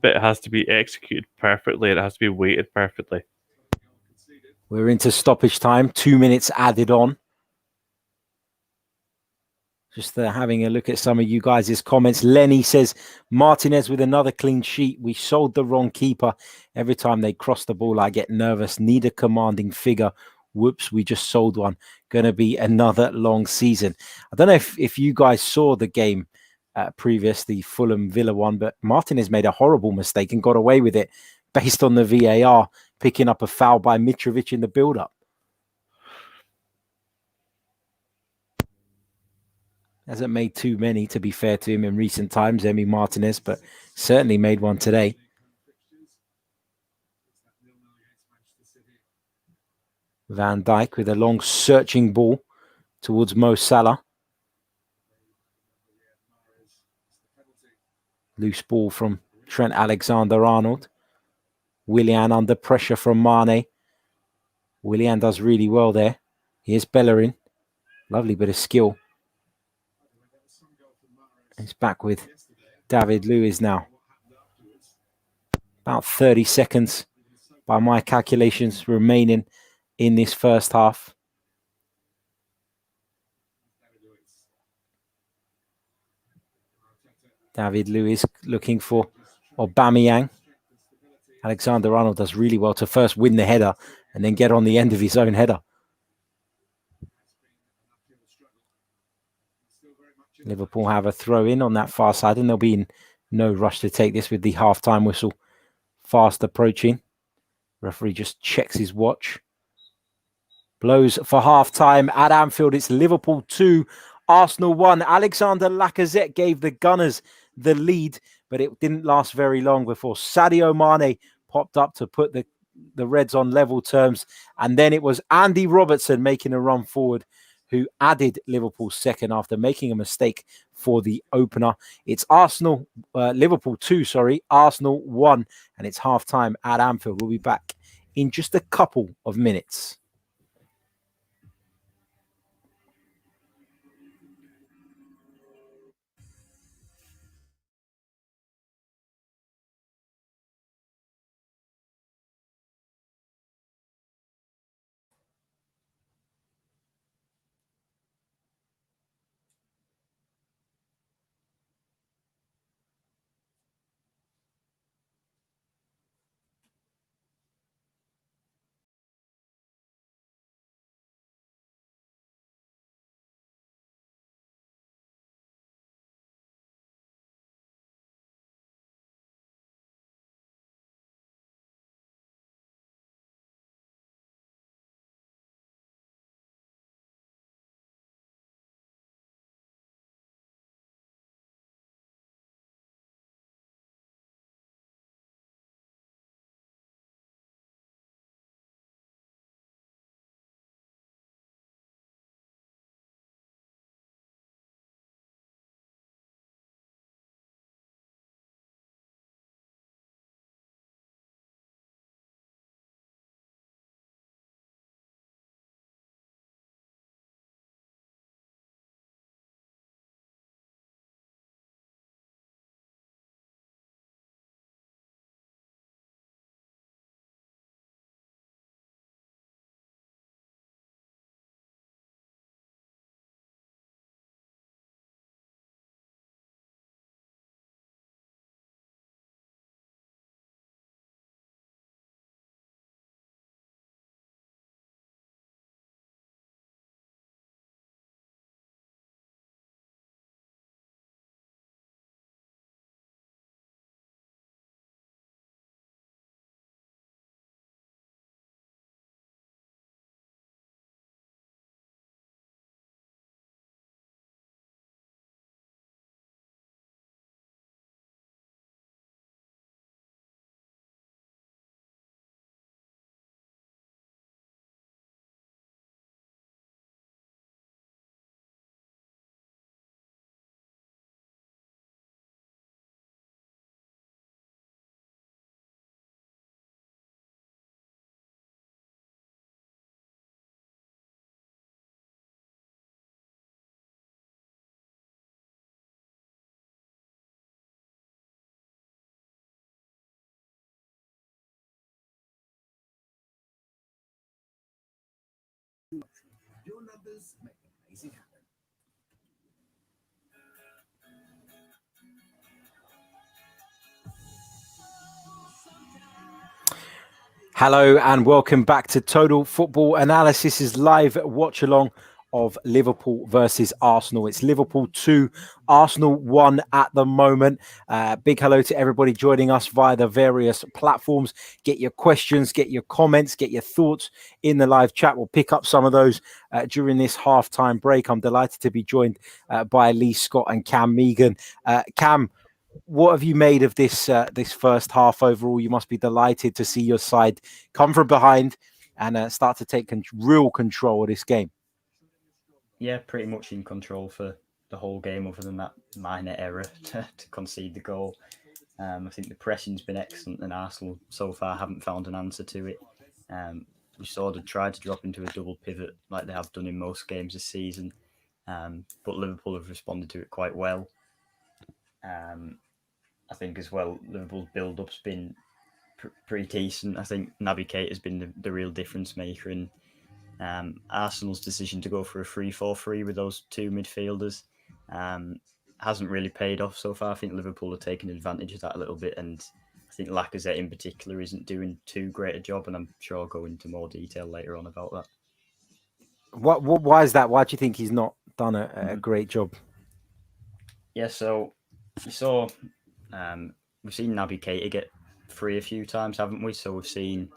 But it has to be executed perfectly. It has to be weighted perfectly. We're into stoppage time. 2 minutes added on. Just having a look at some of you guys' comments. Lenny says, Martinez with another clean sheet. We sold the wrong keeper. Every time they cross the ball, I get nervous. Need a commanding figure. Whoops, we just sold one. Going to be another long season. I don't know if you guys saw the game previous, the Fulham Villa one, but Martinez made a horrible mistake and got away with it based on the VAR, picking up a foul by Mitrovic in the build-up. Hasn't made too many, to be fair to him, in recent times, Emi Martinez, but certainly made one today. Van Dijk with a long searching ball towards Mo Salah. Loose ball from Trent Alexander-Arnold. Willian under pressure from Mane. Willian does really well there. Here's Bellerin. Lovely bit of skill. He's back with David Luiz now. About 30 seconds by my calculations remaining in this first half. David Luiz looking for Aubameyang. Alexander-Arnold does really well to first win the header and then get on the end of his own header. Liverpool have a throw in on that far side, and they'll be in no rush to take this with the half-time whistle fast approaching. Referee just checks his watch. Blows for half-time at Anfield. It's Liverpool 2, Arsenal 1. Alexander Lacazette gave the Gunners the lead, but it didn't last very long before Sadio Mane popped up to put the Reds on level terms. And then it was Andy Robertson making a run forward who added Liverpool's second after making a mistake for the opener. It's Liverpool 2, Arsenal 1, and it's half-time at Anfield. We'll be back in just a couple of minutes. Your numbers make amazing happen. Hello and welcome back to Total Football Analysis's live watch along of Liverpool versus Arsenal. It's Liverpool 2, Arsenal 1 at the moment. Big hello to everybody joining us via the various platforms. Get your questions, get your comments, get your thoughts in the live chat. We'll pick up some of those during this halftime break. I'm delighted to be joined by Lee Scott and Cam Megan. Cam, what have you made of this first half overall? You must be delighted to see your side come from behind and start to take real control of this game. Yeah, pretty much in control for the whole game, other than that minor error to concede the goal. I think the pressing's been excellent, and Arsenal so far haven't found an answer to it. We sort of tried to drop into a double pivot like they have done in most games this season, but Liverpool have responded to it quite well. I think as well, Liverpool's build-up's been pretty decent. I think Naby Keita has been the real difference maker, and Arsenal's decision to go for a 3-4-3 with those two midfielders hasn't really paid off so far. I think Liverpool are taking advantage of that a little bit, and I think Lacazette in particular isn't doing too great a job, and I'm sure I'll go into more detail later on about that. Why is that? Why do you think he's not done a great job? Yeah, so you saw we've seen Naby Keita get free a few times, haven't we? So we've seen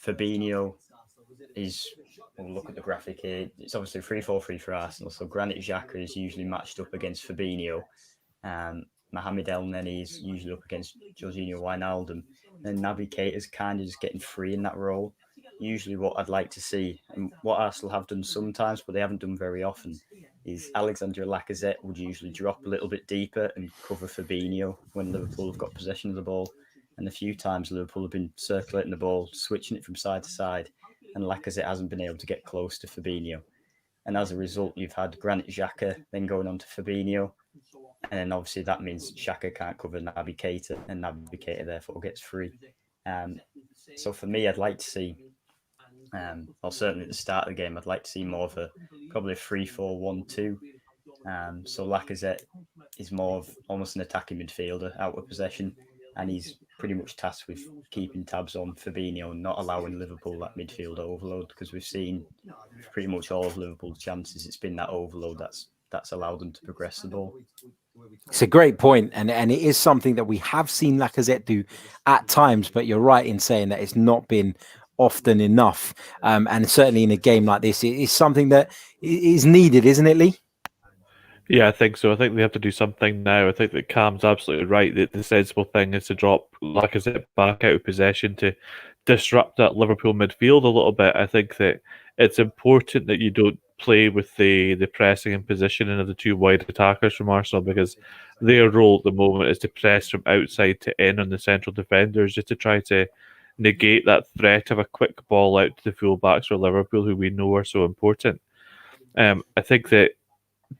Fabinho is. We'll look at the graphic here. It's obviously 3-4-3 for Arsenal. So Granit Xhaka is usually matched up against Fabinho. Mohamed El Neni is usually up against Jorginho Wijnaldum. And Naby Keita is kind of just getting free in that role. Usually, what I'd like to see, and what Arsenal have done sometimes, but they haven't done very often, is Alexandre Lacazette would usually drop a little bit deeper and cover Fabinho when Liverpool have got possession of the ball. And a few times Liverpool have been circulating the ball, switching it from side to side, and Lacazette hasn't been able to get close to Fabinho. And as a result, you've had Granit Xhaka then going on to Fabinho. And then obviously that means Xhaka can't cover Naby Keita, and Naby Keita therefore gets free. So for me, I'd like to see, well, certainly at the start of the game, I'd like to see more of probably a 3-4-1-2. So Lacazette is more of almost an attacking midfielder out of possession, and he's pretty much tasked with keeping tabs on Fabinho and not allowing Liverpool that midfield overload, because we've seen pretty much all of Liverpool's chances, it's been that overload that's allowed them to progress the ball. It's a great point, and it is something that we have seen Lacazette do at times, but you're right in saying that it's not been often enough. And certainly in a game like this, it is something that is needed, isn't it, Lee? Yeah, I think so. I think they have to do something now. I think that Cam's absolutely right. That the sensible thing is to drop Lacazette back out of possession to disrupt that Liverpool midfield a little bit. I think that it's important that you don't play with the pressing and positioning of the two wide attackers from Arsenal, because their role at the moment is to press from outside to in on the central defenders, just to try to negate that threat of a quick ball out to the full-backs for Liverpool, who we know are so important. I think that,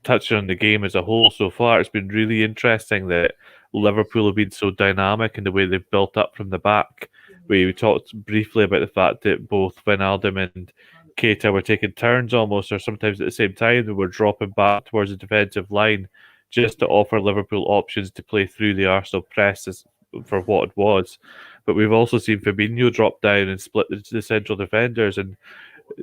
touching on the game as a whole so far, it's been really interesting that Liverpool have been so dynamic in the way they've built up from the back. We talked briefly about the fact that both Wijnaldum and Keita were taking turns almost, or sometimes at the same time. They were dropping back towards the defensive line just to offer Liverpool options to play through the Arsenal press for what it was. But we've also seen Fabinho drop down and split the central defenders, and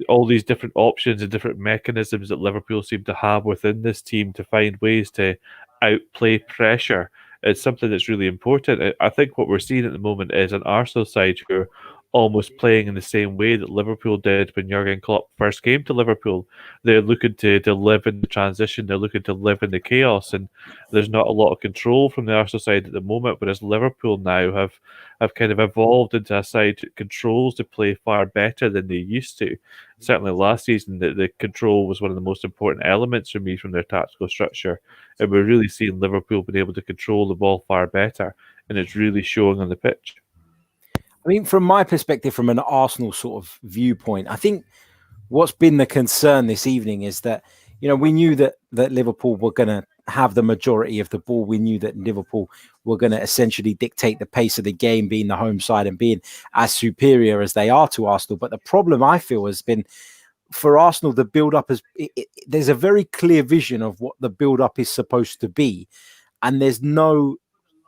all these different options and different mechanisms that Liverpool seem to have within this team to find ways to outplay pressure. It's something that's really important. I think what we're seeing at the moment is an Arsenal side who are almost playing in the same way that Liverpool did when Jurgen Klopp first came to Liverpool. They're looking to live in the transition. They're looking to live in the chaos, and there's not a lot of control from the Arsenal side at the moment, whereas Liverpool now have kind of evolved into a side that controls the play far better than they used to. Certainly last season, the control was one of the most important elements for me from their tactical structure, and we're really seeing Liverpool being able to control the ball far better, and it's really showing on the pitch. I mean, from my perspective, from an Arsenal sort of viewpoint, I think what's been the concern this evening is that, you know, we knew that Liverpool were going to have the majority of the ball. We knew that Liverpool were going to essentially dictate the pace of the game, being the home side and being as superior as they are to Arsenal. But the problem I feel has been for Arsenal, the build-up is there's a very clear vision of what the build-up is supposed to be, and there's no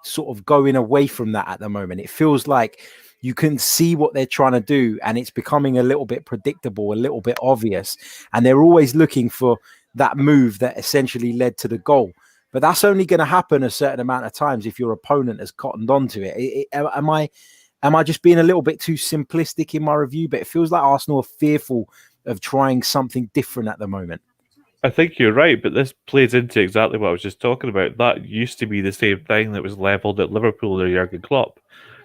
sort of going away from that at the moment. It feels like you can see what they're trying to do, and it's becoming a little bit predictable, a little bit obvious, and they're always looking for that move that essentially led to the goal. But that's only going to happen a certain amount of times if your opponent has cottoned onto it. Am I just being a little bit too simplistic in my review? But it feels like Arsenal are fearful of trying something different at the moment. I think you're right, but this plays into exactly what I was just talking about. That used to be the same thing that was levelled at Liverpool or Jurgen Klopp,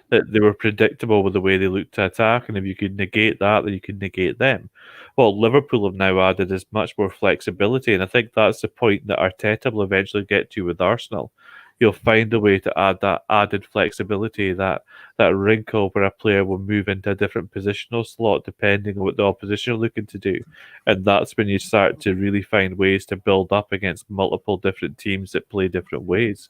that they were predictable with the way they looked to attack, and if you could negate that, then you could negate them. What Liverpool have now added is much more flexibility, and I think that's the point that Arteta will eventually get to with Arsenal. He'll find a way to add that added flexibility, that wrinkle where a player will move into a different positional slot depending on what the opposition are looking to do. And that's when you start to really find ways to build up against multiple different teams that play different ways.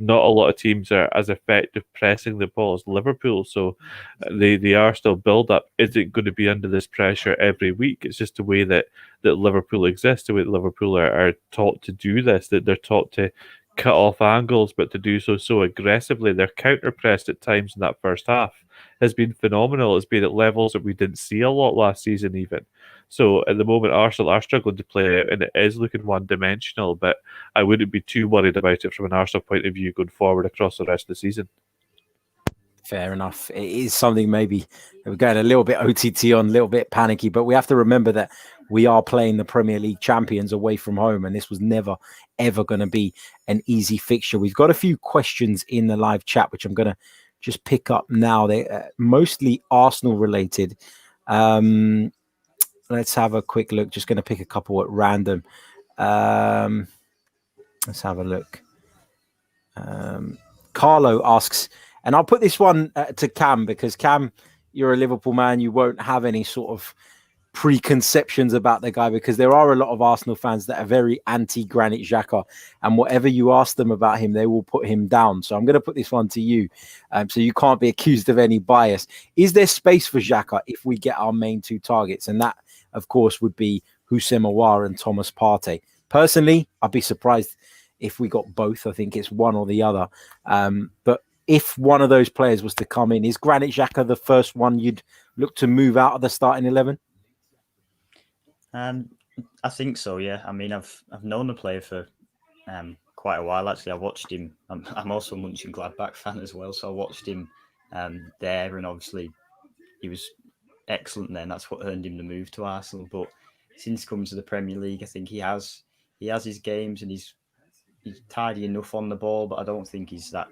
Not a lot of teams are as effective pressing the ball as Liverpool, so the Arsenal build-up isn't going to be under this pressure every week. It's just the way that Liverpool exists, the way that Liverpool are taught to do this, that they're taught to cut off angles, but to do so aggressively. Their counter pressed at times in that first half has been phenomenal. It's been at levels that we didn't see a lot last season, even. So at the moment, Arsenal are struggling to play out, and it is looking one-dimensional. But I wouldn't be too worried about it from an Arsenal point of view going forward across the rest of the season. Fair enough. It is something maybe we're going a little bit OTT on, a little bit panicky, but we have to remember that we are playing the Premier League champions away from home, and this was never, ever going to be an easy fixture. We've got a few questions in the live chat, which I'm going to just pick up now. They're mostly Arsenal related. Let's have a quick look. Just going to pick a couple at random. Let's have a look. Carlo asks, and I'll put this one to Cam, because Cam, you're a Liverpool man. You won't have any sort of preconceptions about the guy, because there are a lot of Arsenal fans that are very anti-Granit Xhaka, and whatever you ask them about him, they will put him down. So I'm going to put this one to you, so you can't be accused of any bias. Is there space for Xhaka if we get our main two targets? And that, of course, would be Houssem Aouar and Thomas Partey. Personally, I'd be surprised if we got both. I think it's one or the other. But if one of those players was to come in, is Granit Xhaka the first one you'd look to move out of the starting 11? I think so, yeah. I mean, I've known the player for quite a while, actually. I watched him. I'm also a Mönchengladbach fan as well, so I watched him there, and obviously he was excellent then. That's what earned him the move to Arsenal. But since coming to the Premier League, I think he has his games, and he's tidy enough on the ball, but I don't think he's that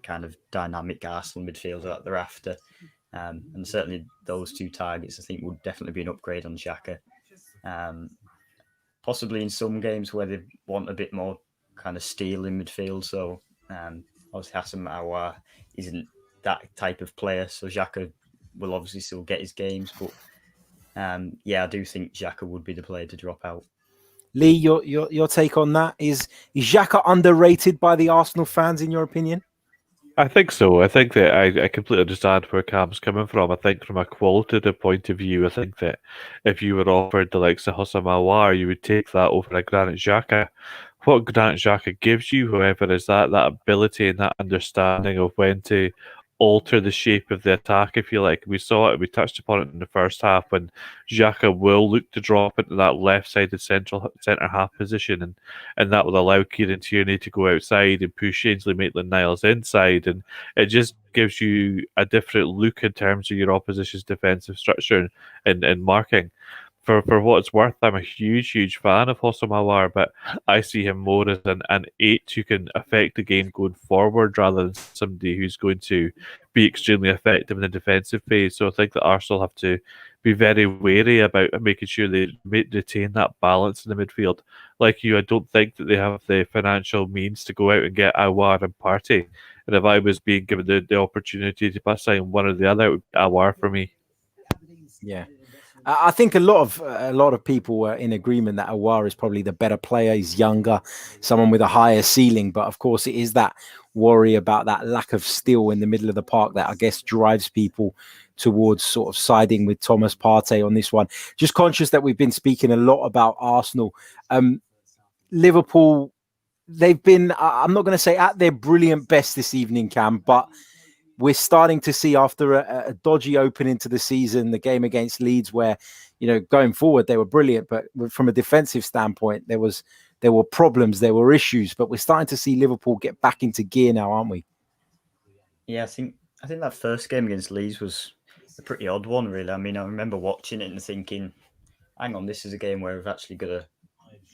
kind of dynamic Arsenal midfielder that they're after. And certainly those two targets, I think, would definitely be an upgrade on Xhaka. Possibly in some games where they want a bit more kind of steel in midfield. So obviously Houssem Aouar isn't that type of player, so Xhaka will obviously still get his games. But I do think Xhaka would be the player to drop out. Lee, your take on that is Xhaka underrated by the Arsenal fans, in your opinion? I think so. I think that I completely understand where Cam's coming from. I think from a qualitative point of view, I think that if you were offered the likes of Houssem Aouar, you would take that over a Granit Xhaka. What Granit Xhaka gives you, however, is that ability and that understanding of when to alter the shape of the attack, if you like. We saw it, we touched upon it in the first half, when Xhaka will look to drop into that left-sided centre half position, and that will allow Kieran Tierney to go outside and push Ainsley Maitland-Niles inside, and it just gives you a different look in terms of your opposition's defensive structure and marking. For what it's worth, I'm a huge fan of Houssem Aouar, but I see him more as an 8 who can affect the game going forward rather than somebody who's going to be extremely effective in the defensive phase. So I think that Arsenal have to be very wary about making sure they retain that balance in the midfield. Like you, I don't think that they have the financial means to go out and get Aouar and Partey. And if I was being given the opportunity to sign one or the other, it would be Aouar for me. Yeah. I think a lot of people were in agreement that Aouar is probably the better player. He's younger, someone with a higher ceiling. But of course, it is that worry about that lack of steel in the middle of the park that I guess drives people towards sort of siding with Thomas Partey on this one. Just conscious that we've been speaking a lot about Arsenal. Liverpool, they've been, I'm not going to say at their brilliant best this evening, Cam, but we're starting to see, after a dodgy opening to the season, the game against Leeds, where, going forward, they were brilliant. But from a defensive standpoint, there were problems, there were issues. But we're starting to see Liverpool get back into gear now, aren't we? Yeah, I think that first game against Leeds was a pretty odd one, really. I mean, I remember watching it and thinking, hang on, this is a game where we've actually got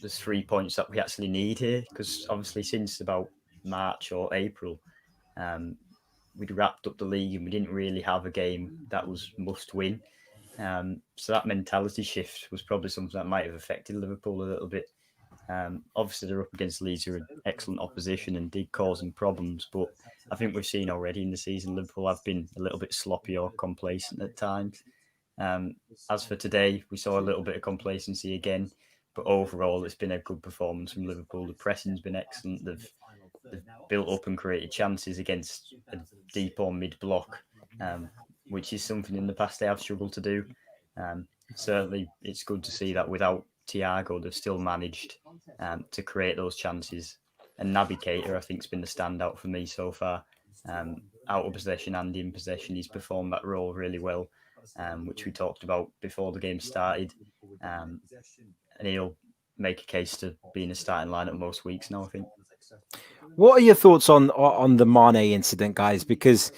there's 3 points that we actually need here. Because obviously since about March or April, we'd wrapped up the league and we didn't really have a game that was must win. So that mentality shift was probably something that might have affected Liverpool a little bit. Obviously, they're up against Leeds, who are an excellent opposition and did cause them problems. But I think we've seen already in the season, Liverpool have been a little bit sloppy or complacent at times. As for today, we saw a little bit of complacency again. But overall, it's been a good performance from Liverpool. The pressing's been excellent. They've built up and created chances against a deep or mid block, which is something in the past they have struggled to do. Certainly, it's good to see that without Thiago, they've still managed to create those chances. And Naby Keita, I think, has been the standout for me so far. Out of possession and in possession, he's performed that role really well, which we talked about before the game started. And he'll make a case to be in the starting lineup most weeks now, I think. What are your thoughts on the Mane incident, guys? Because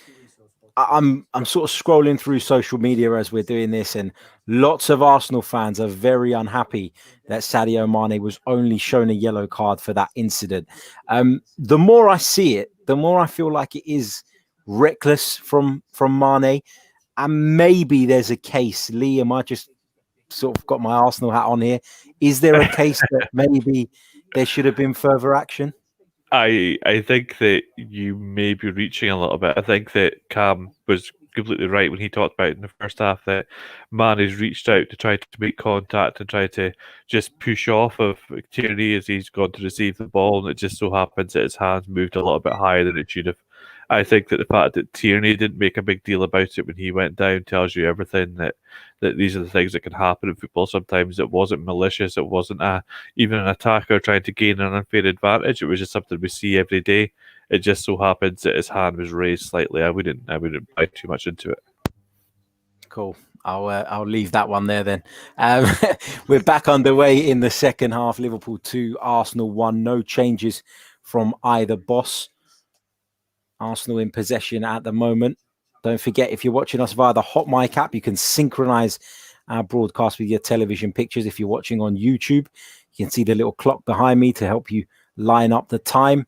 I'm sort of scrolling through social media as we're doing this, and lots of Arsenal fans are very unhappy that Sadio Mane was only shown a yellow card for that incident. The more I see it, the more I feel like it is reckless from Mane, and maybe there's a case. Liam, I just sort of got my Arsenal hat on here. Is there a case that maybe there should have been further action? I think that you may be reaching a little bit. I think that Cam was completely right when he talked about in the first half that Man has reached out to try to make contact and try to just push off of Tierney as he's gone to receive the ball, and it just so happens that his hands moved a little bit higher than it should have. I think that the fact that Tierney didn't make a big deal about it when he went down tells you everything, that these are the things that can happen in football. Sometimes it wasn't malicious, it wasn't even an attacker trying to gain an unfair advantage. It was just something we see every day. It just so happens that his hand was raised slightly. I wouldn't buy too much into it. Cool. I'll leave that one there then. We're back underway in the second half. Liverpool 2, Arsenal 1. No changes from either boss. Arsenal in possession at the moment. Don't forget, if you're watching us via the Hot Mic app, you can synchronize our broadcast with your television pictures. If you're watching on YouTube, you can see the little clock behind me to help you line up the time.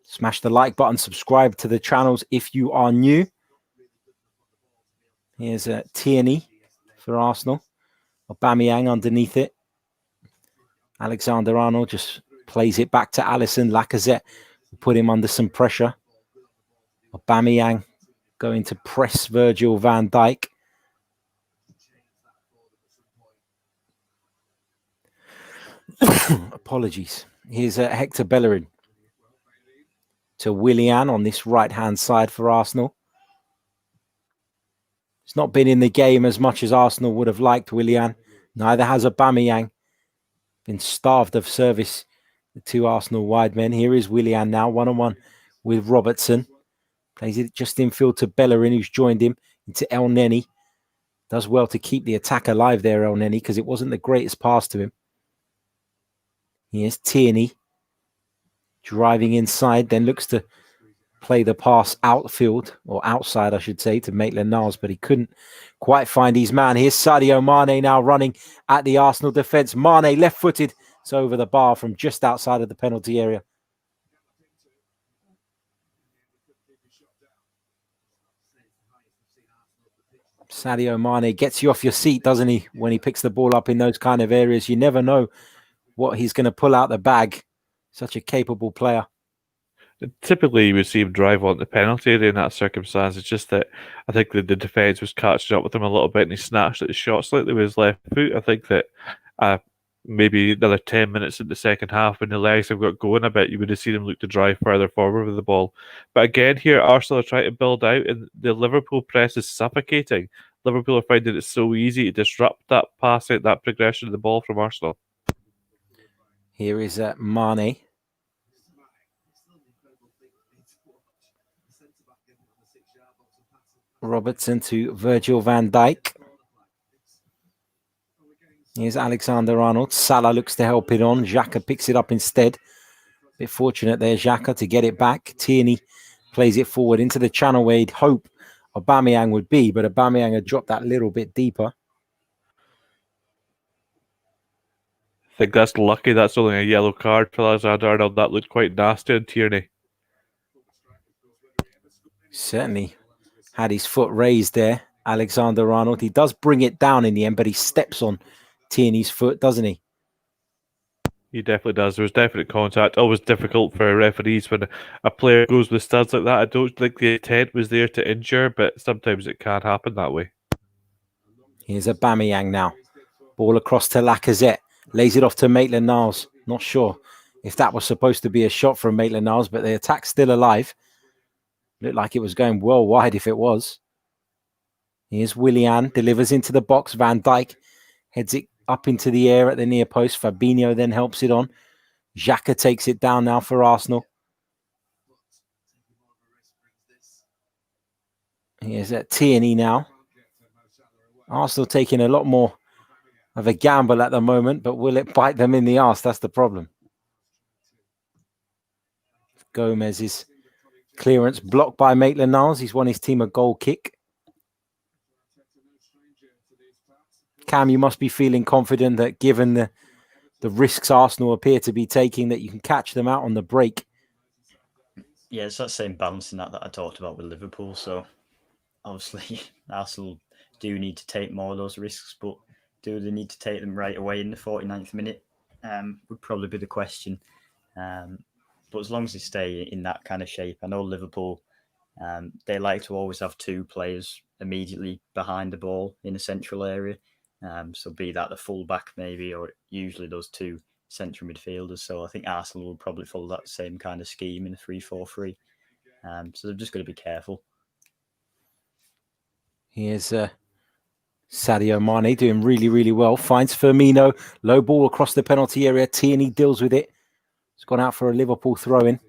Smash the like button, subscribe to the channels if you are new. Here's Tierney for Arsenal. Aubameyang underneath it. Alexander-Arnold just plays it back to Alisson. Lacazette will put him under some pressure. Aubameyang going to press Virgil van Dijk. Apologies. Here's Hector Bellerin to Willian on this right-hand side for Arsenal. He's not been in the game as much as Arsenal would have liked, Willian. Neither has Aubameyang. Been starved of service, the two Arsenal wide men. Here is Willian now, one-on-one with Robertson. Plays it just infield to Bellerin, who's joined him, into El Neni. Does well to keep the attack alive there, El Neni, because it wasn't the greatest pass to him. Here's Tierney. Driving inside, then looks to play the pass outfield, or outside, I should say, to Maitland-Niles, but he couldn't quite find his man. Here's Sadio Mane now running at the Arsenal defence. Mane left-footed. It's over the bar from just outside of the penalty area. Sadio Mane gets you off your seat, doesn't he, when he picks the ball up in those kind of areas. You never know what he's going to pull out the bag. Such a capable player. Typically, you would see him drive on the penalty area in that circumstance. It's just that I think the defence was catching up with him a little bit, and he snatched at the shot slightly with his left foot. I think that maybe another 10 minutes in the second half, when the legs have got going a bit, you would have seen him look to drive further forward with the ball. But again, here, Arsenal are trying to build out, and the Liverpool press is suffocating. Liverpool are finding it so easy to disrupt that passing, that progression of the ball from Arsenal. Here is Mane. Robertson to Virgil van Dijk. Here's Alexander-Arnold. Salah looks to help it on. Xhaka picks it up instead. Bit fortunate there, Xhaka, to get it back. Tierney plays it forward into the channel where he'd hope Aubameyang would be, but Aubameyang had dropped that little bit deeper. I think that's lucky. That's only a yellow card for Alexander-Arnold. That looked quite nasty on Tierney. Certainly had his foot raised there, Alexander-Arnold. He does bring it down in the end, but he steps on Tierney's foot, doesn't he? He definitely does. There was definite contact. Always difficult for referees when a player goes with studs like that. I don't think the intent was there to injure, but sometimes it can happen that way. Here's Aubameyang now. Ball across to Lacazette. Lays it off to Maitland-Niles. Not sure if that was supposed to be a shot from Maitland-Niles, but the attack's still alive. Looked like it was going well wide if it was. Here's Willian. Delivers into the box. Van Dijk heads it up into the air at the near post. Fabinho then helps it on. Xhaka takes it down now for Arsenal. Here's at Tierney now. Arsenal taking a lot more of a gamble at the moment, but will it bite them in the arse? That's the problem. Gomez's clearance blocked by Maitland-Niles. He's won his team a goal kick. Cam, you must be feeling confident that given the risks Arsenal appear to be taking, that you can catch them out on the break. Yeah, it's that same balancing that I talked about with Liverpool. So obviously Arsenal do need to take more of those risks, but do they need to take them right away in the 49th minute? Would probably be the question. But as long as they stay in that kind of shape, I know Liverpool, they like to always have two players immediately behind the ball in a central area. So be that the fullback maybe, or usually those two central midfielders. So I think Arsenal will probably follow that same kind of scheme in a 3-4-3. So they've just got to be careful. Here's Sadio Mane doing really, really well. Finds Firmino. Low ball across the penalty area. Tierney deals with it. It's gone out for a Liverpool throw-in.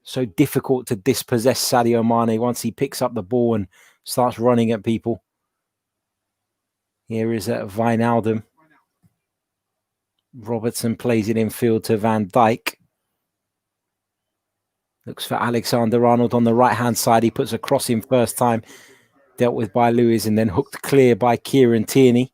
So difficult to dispossess Sadio Mane once he picks up the ball and starts running at people. Here is Wijnaldum. Robertson plays it infield to Van Dijk. Looks for Alexander-Arnold on the right-hand side. He puts a cross in first time. Dealt with by Lewis and then hooked clear by Kieran Tierney.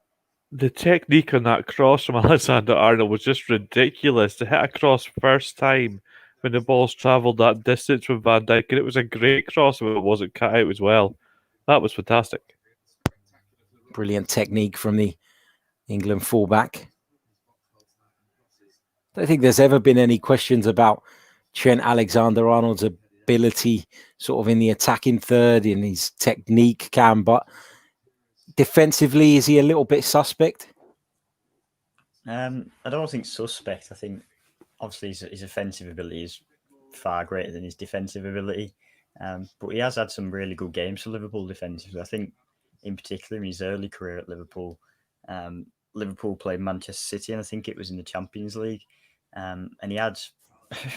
The technique on that cross from Alexander-Arnold was just ridiculous. To hit a cross first time when the ball's travelled that distance from Van Dijk, and it was a great cross, but it wasn't cut out as well. That was fantastic. Brilliant technique from the England fullback. I don't think there's ever been any questions about Trent Alexander-Arnold's ability sort of in the attacking third, in his technique, Cam, but defensively, is he a little bit suspect? I don't think suspect. I think obviously his offensive ability is far greater than his defensive ability. But he has had some really good games for Liverpool defensively. I think in particular in his early career at Liverpool, Liverpool played Manchester City, and I think it was in the Champions League. And he had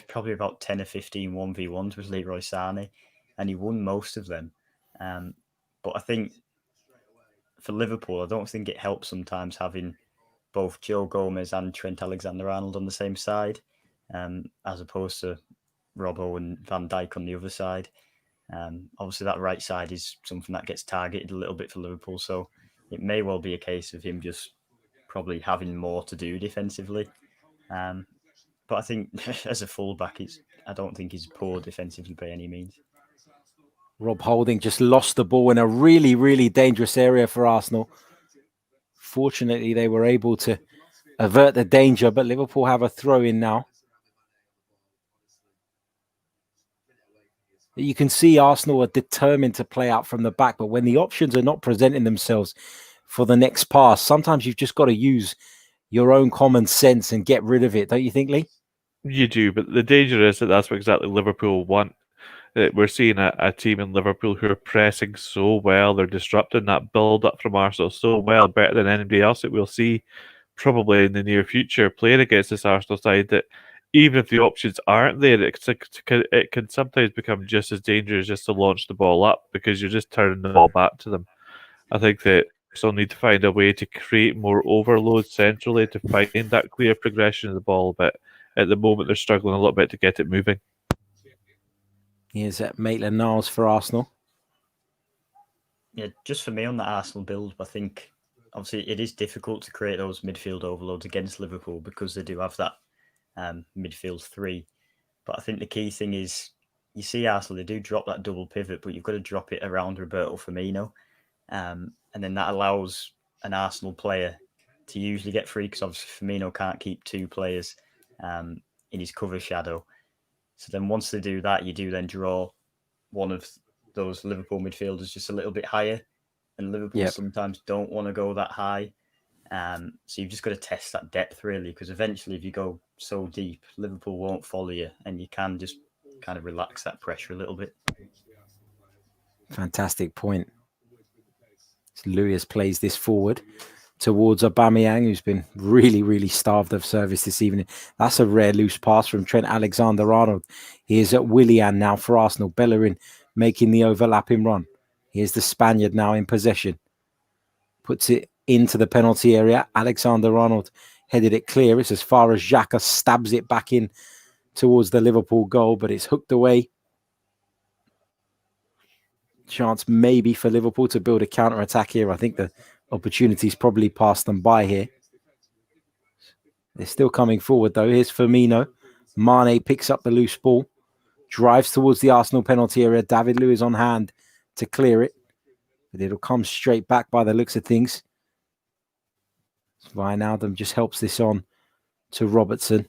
probably about 10 or 15 1v1s with Leroy Sané, and he won most of them. But I think for Liverpool, I don't think it helps sometimes having both Joe Gomez and Trent Alexander-Arnold on the same side, as opposed to Robbo and Van Dijk on the other side. Obviously, that right side is something that gets targeted a little bit for Liverpool, so it may well be a case of him just probably having more to do defensively. But I think as a fullback, I don't think he's poor defensively by any means. Rob Holding just lost the ball in a really, really dangerous area for Arsenal. Fortunately, they were able to avert the danger, but Liverpool have a throw-in now. You can see Arsenal are determined to play out from the back, but when the options are not presenting themselves for the next pass, sometimes you've just got to use your own common sense and get rid of it, don't you think, Lee? You do, but the danger is that that's what exactly Liverpool want. We're seeing a team in Liverpool who are pressing so well. They're disrupting that build-up from Arsenal so well, better than anybody else that we'll see probably in the near future playing against this Arsenal side, that even if the options aren't there, it can sometimes become just as dangerous just to launch the ball up because you're just turning the ball back to them. I think that Arsenal need to find a way to create more overload centrally to find that clear progression of the ball, but at the moment they're struggling a little bit to get it moving. Here's Maitland-Niles for Arsenal. Yeah, just for me on the Arsenal build, I think obviously it is difficult to create those midfield overloads against Liverpool because they do have that midfield three. But I think the key thing is you see Arsenal, they do drop that double pivot, but you've got to drop it around Roberto Firmino. And then that allows an Arsenal player to usually get free because obviously Firmino can't keep two players in his cover shadow. So then once they do that, you do then draw one of those Liverpool midfielders just a little bit higher. And Liverpool sometimes don't want to go that high. So you've just got to test that depth, really, because eventually if you go so deep, Liverpool won't follow you and you can just kind of relax that pressure a little bit. Fantastic point. Lewis plays this forward towards Aubameyang, who's been really, really starved of service this evening. That's a rare loose pass from Trent Alexander-Arnold. Here's at Willian now for Arsenal. Bellerin making the overlapping run. Here's the Spaniard now in possession. Puts it into the penalty area. Alexander-Arnold headed it clear. It's as far as Xhaka stabs it back in towards the Liverpool goal, but it's hooked away. Chance maybe for Liverpool to build a counter-attack here. I think the opportunity's probably passed them by here. They're still coming forward though. Here's Firmino. Mane picks up the loose ball, drives towards the Arsenal penalty area. David Luiz on hand to clear it, but it'll come straight back by the looks of things. Wijnaldum just helps this on to Robertson.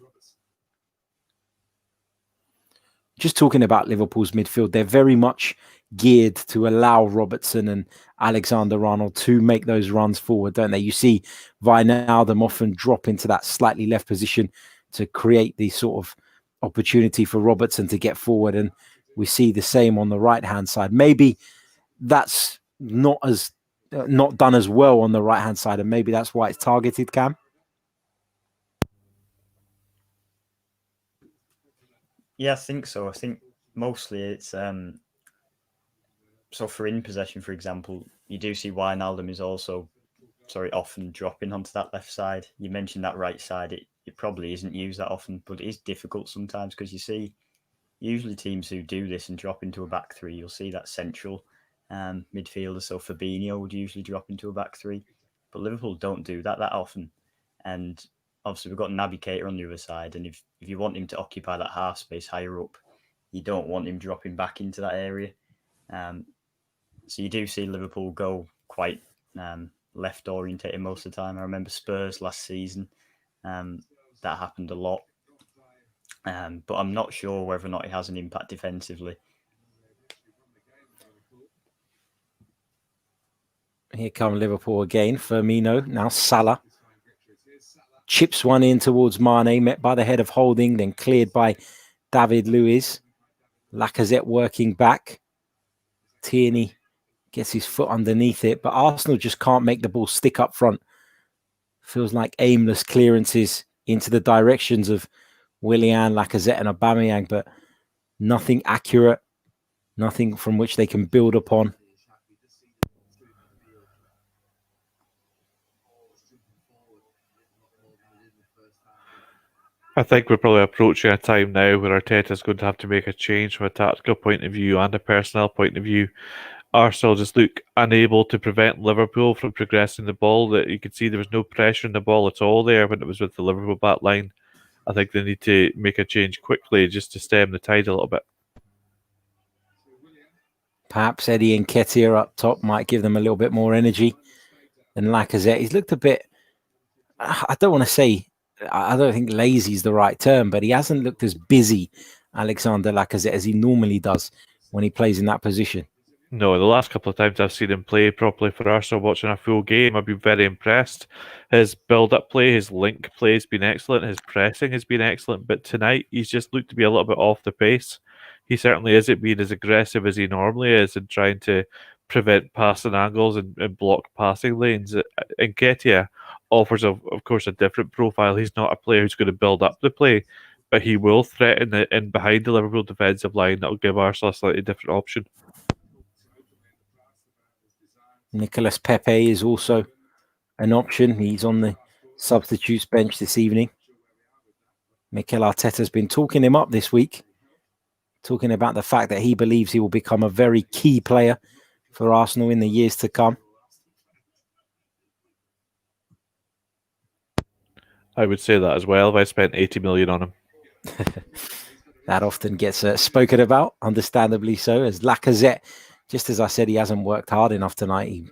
Just talking about Liverpool's midfield, they're very much geared to allow Robertson and Alexander-Arnold to make those runs forward, don't they? You see Wijnaldum often drop into that slightly left position to create the sort of opportunity for Robertson to get forward, and we see the same on the right-hand side. Maybe that's not done as well on the right-hand side, and maybe that's why it's targeted, Cam. Yeah, I think so. I think mostly it's so for in possession, for example, you do see Wijnaldum is also often dropping onto that left side. You mentioned that right side. It probably isn't used that often, but it is difficult sometimes because you see usually teams who do this and drop into a back three, you'll see that central midfielder. So Fabinho would usually drop into a back three, but Liverpool don't do that often. And obviously we've got Naby Keita on the other side, and if you want him to occupy that half space higher up, you don't want him dropping back into that area. So you do see Liverpool go quite left orientated most of the time. I remember Spurs last season, that happened a lot. But I'm not sure whether or not it has an impact defensively. Here come Liverpool again. Firmino, now Salah. Chips one in towards Mane, met by the head of Holding, then cleared by David Luiz. Lacazette working back. Tierney gets his foot underneath it, but Arsenal just can't make the ball stick up front. Feels like aimless clearances into the directions of Willian, Lacazette and Aubameyang, but nothing accurate, nothing from which they can build upon. I think we're probably approaching a time now where Arteta's going to have to make a change from a tactical point of view and a personnel point of view. Arsenal just look unable to prevent Liverpool from progressing the ball. That you could see there was no pressure in the ball at all there when it was with the Liverpool back line. I think they need to make a change quickly just to stem the tide a little bit. Perhaps Eddie Nketiah up top might give them a little bit more energy than Lacazette. He's looked a bit, I don't want to say, I don't think lazy is the right term, but he hasn't looked as busy, Alexander Lacazette, as he normally does when he plays in that position. No, the last couple of times I've seen him play properly for Arsenal, watching a full game, I've been very impressed. His build-up play, his link play has been excellent. His pressing has been excellent. But tonight, he's just looked to be a little bit off the pace. He certainly isn't being as aggressive as he normally is in trying to prevent passing angles and block passing lanes. Nketiah offers, of course, a different profile. He's not a player who's going to build up the play, but he will threaten in behind the Liverpool defensive line. That will give Arsenal a slightly different option. Nicolas Pepe is also an option. He's on the substitutes bench this evening. Mikel Arteta's been talking him up this week, talking about the fact that he believes he will become a very key player for Arsenal in the years to come. I would say that as well if I spent 80 million on him. That often gets spoken about, understandably so, as Lacazette, just as I said, he hasn't worked hard enough tonight. He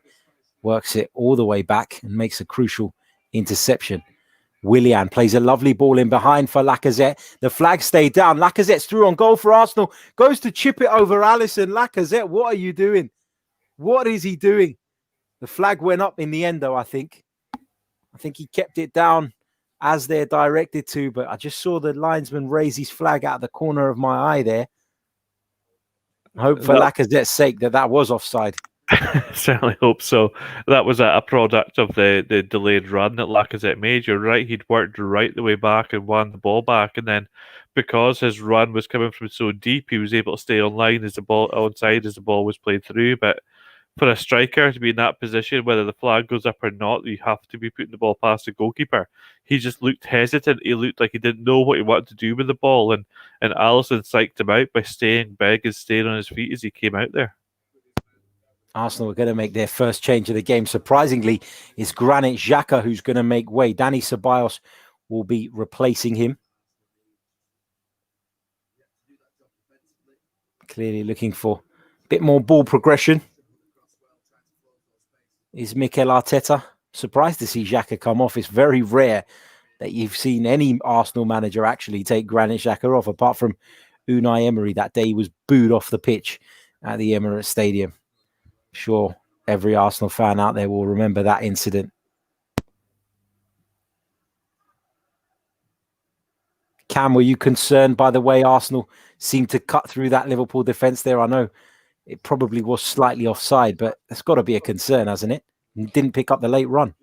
works it all the way back and makes a crucial interception. Willian plays a lovely ball in behind for Lacazette. The flag stayed down. Lacazette's through on goal for Arsenal. Goes to chip it over Alisson. Lacazette, what are you doing? What is he doing? The flag went up in the end, though, I think. I think he kept it down as they're directed to, but I just saw the linesman raise his flag out of the corner of my eye there. I hope for Lacazette's sake that was offside. Certainly hope so. That was a product of the delayed run that Lacazette made. You're right, he'd worked right the way back and won the ball back, and then because his run was coming from so deep, he was able to stay online as the ball onside as the ball was played through. But for a striker to be in that position, whether the flag goes up or not, you have to be putting the ball past the goalkeeper. He just looked hesitant. He looked like he didn't know what he wanted to do with the ball, and Alisson psyched him out by staying big and staying on his feet as he came out there. Arsenal are going to make their first change of the game. Surprisingly, it's Granit Xhaka who's going to make way. Dani Ceballos will be replacing him. Clearly looking for a bit more ball progression. Is Mikel Arteta. Surprised to see Xhaka come off. It's very rare that you've seen any Arsenal manager actually take Granit Xhaka off, apart from Unai Emery that day he was booed off the pitch at the Emirates Stadium. Sure, every Arsenal fan out there will remember that incident. Cam, were you concerned by the way Arsenal seemed to cut through that Liverpool defence there? I know it probably was slightly offside, but it's got to be a concern, hasn't it? Didn't pick up the late run.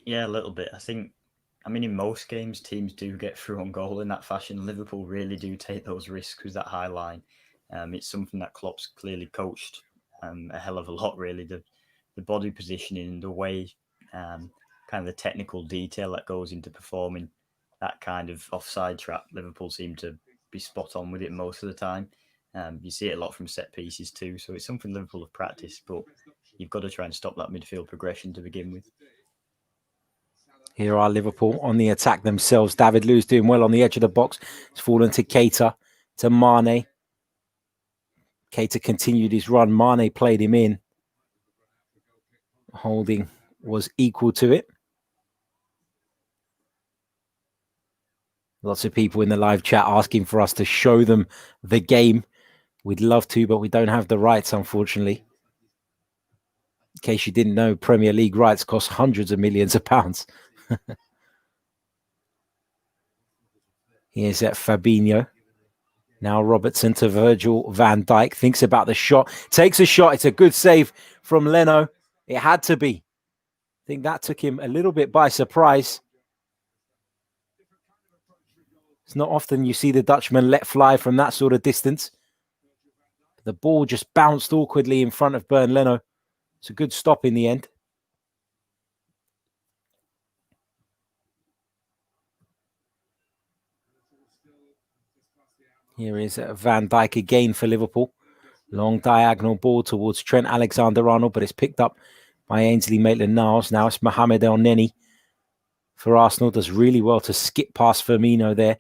Yeah, a little bit. I mean, in most games, teams do get through on goal in that fashion. Liverpool really do take those risks with that high line. It's something that Klopp's clearly coached a hell of a lot, really. The body positioning, the way, kind of the technical detail that goes into performing that kind of offside trap. Liverpool seem to be spot on with it most of the time. You see it a lot from set pieces too. So it's something Liverpool have practiced, but you've got to try and stop that midfield progression to begin with. Here are Liverpool on the attack themselves. David Luiz doing well on the edge of the box. It's fallen to Keita, to Mane. Keita continued his run. Mane played him in. Holding was equal to it. Lots of people in the live chat asking for us to show them the game. We'd love to, but we don't have the rights, unfortunately. In case you didn't know, Premier League rights cost hundreds of millions of pounds. Here's at Fabinho. Now Robertson to Virgil van Dijk. Thinks about the shot. Takes a shot. It's a good save from Leno. It had to be. I think that took him a little bit by surprise. It's not often you see the Dutchman let fly from that sort of distance. The ball just bounced awkwardly in front of Bernd Leno. It's a good stop in the end. Here is Van Dijk again for Liverpool. Long diagonal ball towards Trent Alexander-Arnold, but it's picked up by Ainsley Maitland-Niles. Now it's Mohamed El-Neni for Arsenal. Does really well to skip past Firmino there.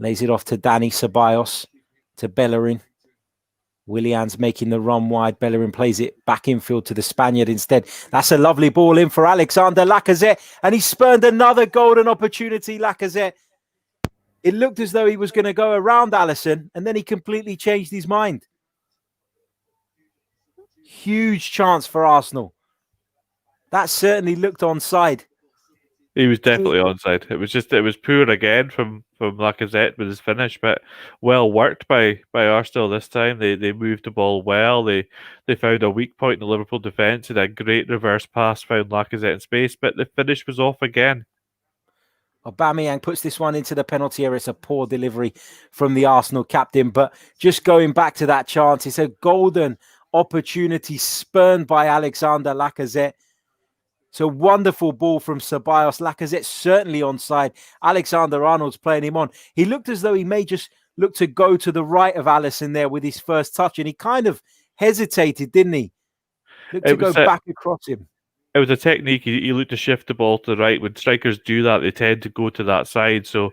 Lays it off to Dani Ceballos, to Bellerin. Willian's making the run wide. Bellerin plays it back infield to the Spaniard instead. That's a lovely ball in for Alexander Lacazette, and he spurned another golden opportunity, Lacazette. It looked as though he was going to go around Alisson, and then he completely changed his mind. Huge chance for Arsenal. That certainly looked onside. He was definitely onside. It was poor again from Lacazette with his finish, but well worked by Arsenal this time. They moved the ball well. They found a weak point in the Liverpool defence and a great reverse pass found Lacazette in space, but the finish was off again. Aubameyang puts this one into the penalty area. It's a poor delivery from the Arsenal captain, but just going back to that chance, it's a golden opportunity spurned by Alexander Lacazette. It's a wonderful ball from Ceballos. Lacazette certainly onside. Alexander-Arnold's playing him on. He looked as though he may just look to go to the right of Alisson there with his first touch, and he kind of hesitated, didn't he? Looked to go back across him. It was a technique. He looked to shift the ball to the right. When strikers do that, they tend to go to that side. So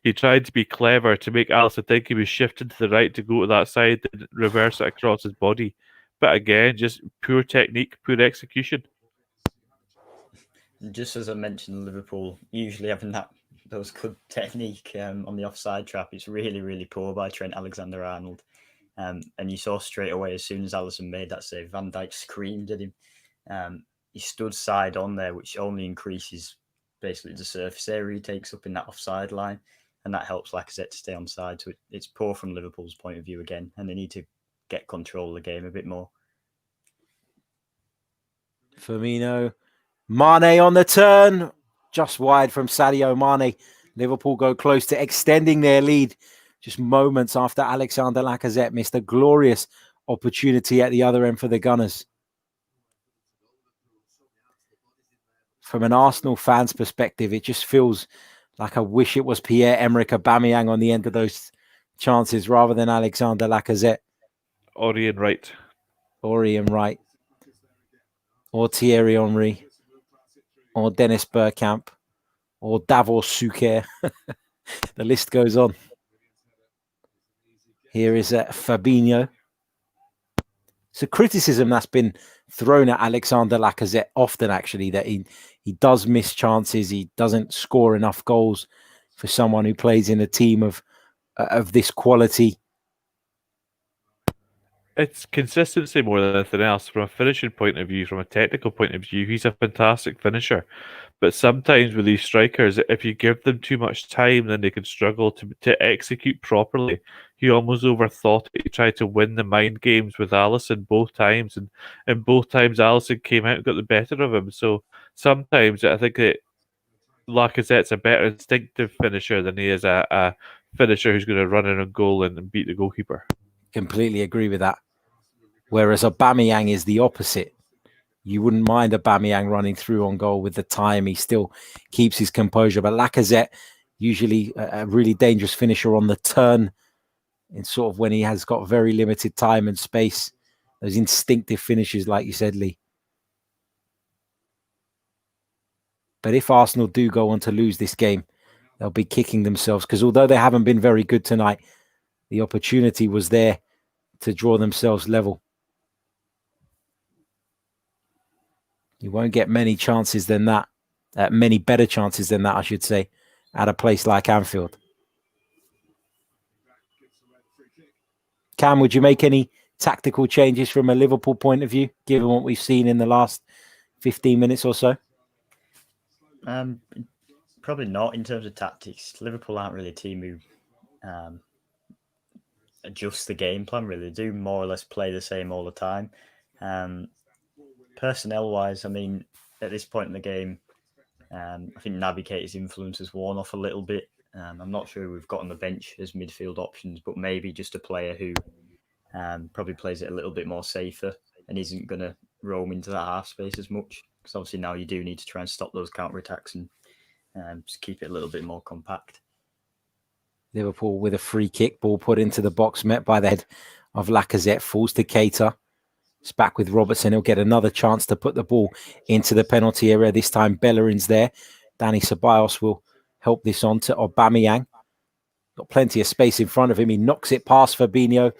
he tried to be clever to make Alisson think he was shifting to the right to go to that side and reverse it across his body. But again, just poor technique, poor execution. Just as I mentioned, Liverpool usually having those good technique on the offside trap. It's really, really poor by Trent Alexander-Arnold. And you saw straight away as soon as Alisson made that save, Van Dijk screamed at him. He stood side on there, which only increases basically the surface area he takes up in that offside line. And that helps Lacazette to stay on side. So it's poor from Liverpool's point of view again. And they need to get control of the game a bit more. Firmino. Mane on the turn. Just wide from Sadio Mane. Liverpool go close to extending their lead just moments after Alexander Lacazette missed a glorious opportunity at the other end for the Gunners. From an Arsenal fan's perspective, it just feels like I wish it was Pierre-Emerick Aubameyang on the end of those chances rather than Alexander Lacazette. Or Ian Wright. Or Ian Wright. Or Thierry Henry. Or Dennis Bergkamp. Or Davor Suker. The list goes on. Here is Fabinho. It's a criticism that's been thrown at Alexander Lacazette often, actually, that he does miss chances. He doesn't score enough goals for someone who plays in a team of this quality. It's consistency more than anything else. From a finishing point of view, from a technical point of view, he's a fantastic finisher. But sometimes with these strikers, if you give them too much time, then they can struggle to execute properly. He almost overthought it. He tried to win the mind games with Alisson both times, and both times Alisson came out and got the better of him. So sometimes I think that Lacazette's a better instinctive finisher than he is a finisher who's going to run in a goal and beat the goalkeeper. Completely agree with that. Whereas Aubameyang is the opposite. You wouldn't mind Aubameyang running through on goal with the time. He still keeps his composure. But Lacazette, usually a really dangerous finisher on the turn, and sort of when he has got very limited time and space. Those instinctive finishes, like you said, Lee. But if Arsenal do go on to lose this game, they'll be kicking themselves, because although they haven't been very good tonight, the opportunity was there to draw themselves level. You won't get many chances than that, many better chances than that, I should say, at a place like Anfield. Cam, would you make any tactical changes from a Liverpool point of view, given what we've seen in the last 15 minutes or so? Probably not in terms of tactics. Liverpool aren't really a team who adjust the game plan, really. They do more or less play the same all the time. Personnel-wise, I mean, at this point in the game, I think Naby Keita's influence has worn off a little bit. I'm not sure we've got on the bench as midfield options, but maybe just a player who probably plays it a little bit more safer and isn't going to roam into that half space as much. Because obviously now you do need to try and stop those counter-attacks and just keep it a little bit more compact. Liverpool with a free kick, ball put into the box, met by the head of Lacazette, falls to Keita. It's back with Robertson. He'll get another chance to put the ball into the penalty area. This time Bellerin's there. Dani Ceballos will help this on to Aubameyang. Got plenty of space in front of him. He knocks it past Fabinho.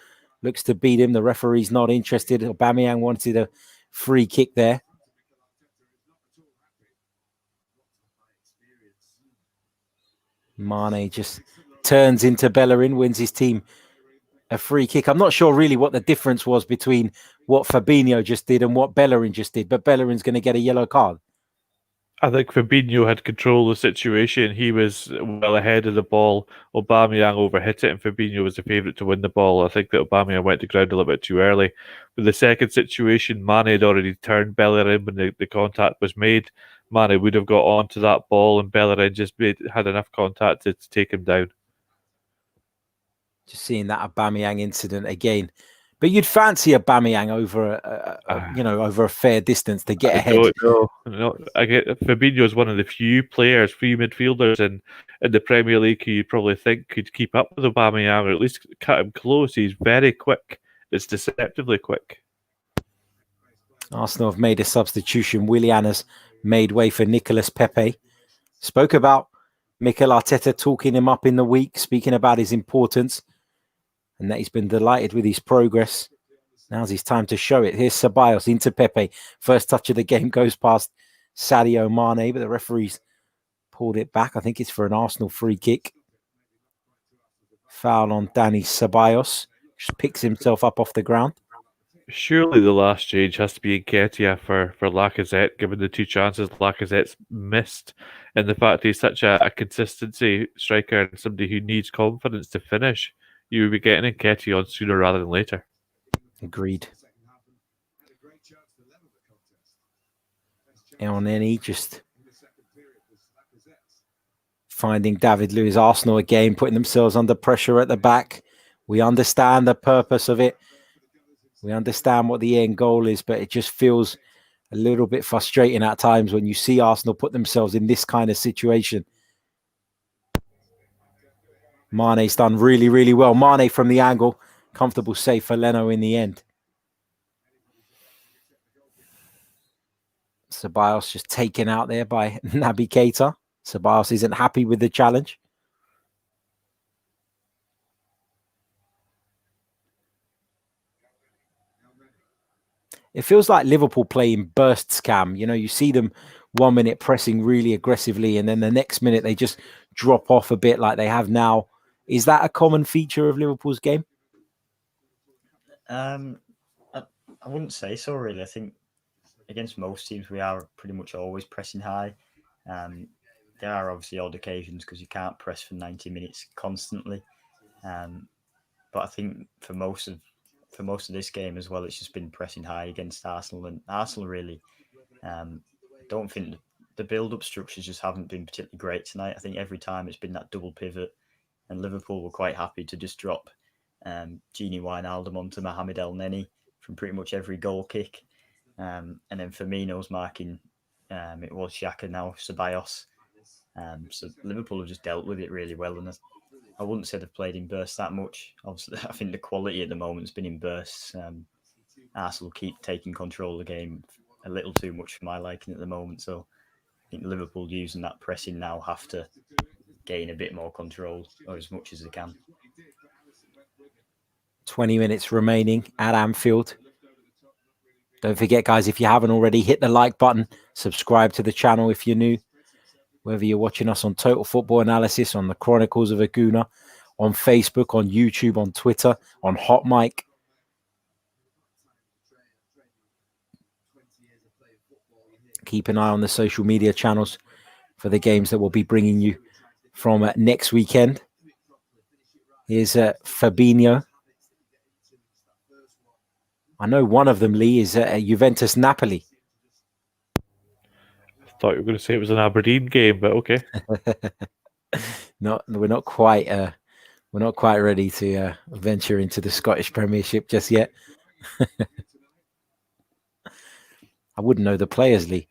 Looks to beat him. The referee's not interested. Aubameyang wanted a free kick there. Mane just turns into Bellerin, wins his team a free kick. I'm not sure really what the difference was between what Fabinho just did and what Bellerin just did, but Bellerin's going to get a yellow card. I think Fabinho had control of the situation. He was well ahead of the ball. Aubameyang overhit it, and Fabinho was the favourite to win the ball. I think that Aubameyang went to ground a little bit too early. With the second situation, Mane had already turned Bellerin when the contact was made. Mane would have got onto that ball, and Bellerin just had enough contact to take him down. Just seeing that Aubameyang incident again. But you'd fancy Aubameyang over over a fair distance to get ahead. No. Fabinho is one of the few midfielders in the Premier League who you probably think could keep up with Aubameyang, or at least cut him close. He's very quick. It's deceptively quick. Arsenal have made a substitution. Willian has made way for Nicolas Pepe. Spoke about Mikel Arteta talking him up in the week, speaking about his importance, and that he's been delighted with his progress. Now's his time to show it. Here's Ceballos into Pepe. First touch of the game goes past Sadio Mane, but the referee's pulled it back. I think it's for an Arsenal free kick. Foul on Dani Ceballos. Just picks himself up off the ground. Surely the last change has to be Nketiah for Lacazette, given the two chances Lacazette's missed, and the fact he's such a consistency striker and somebody who needs confidence to finish. You would be getting Nketiah on sooner rather than later. Agreed. Elneny just finding David Luiz. Arsenal again putting themselves under pressure at the back. We understand the purpose of it. We understand what the end goal is, but it just feels a little bit frustrating at times when you see Arsenal put themselves in this kind of situation. Mane's done really, really well. Mane from the angle. Comfortable save for Leno in the end. Ceballos just taken out there by Naby Keita. Ceballos isn't happy with the challenge. It feels like Liverpool play in bursts, Cam. You know, you see them 1 minute pressing really aggressively, and then the next minute they just drop off a bit like they have now. Is that a common feature of Liverpool's game? I wouldn't say so, really. I think against most teams, we are pretty much always pressing high. There are obviously odd occasions because you can't press for 90 minutes constantly. But I think for most of this game as well, it's just been pressing high against Arsenal, and Arsenal really don't think the build-up structures just haven't been particularly great tonight. I think every time it's been that double pivot, and Liverpool were quite happy to just drop Gini Wijnaldum onto Mohamed Elneny from pretty much every goal kick. And then Firmino's marking, it was Xhaka, now Ceballos. So Liverpool have just dealt with it really well. And I wouldn't say they've played in bursts that much. Obviously, I think the quality at the moment has been in bursts. Arsenal keep taking control of the game a little too much for my liking at the moment. So I think Liverpool using that pressing now have to gain a bit more control, or as much as they can. 20 minutes remaining at Anfield. Don't forget, guys, if you haven't already, hit the like button, subscribe to the channel if you're new, whether you're watching us on Total Football Analysis, on the Chronicles of a Gooner, on Facebook, on YouTube, on Twitter, on Hot Mic. Keep an eye on the social media channels for the games that we'll be bringing you from next weekend. Here's Fabinho. I know one of them, Lee, is Juventus Napoli. I thought you were going to say it was an Aberdeen game, but okay. No, we're not quite ready to venture into the Scottish Premiership just yet. I wouldn't know the players, Lee.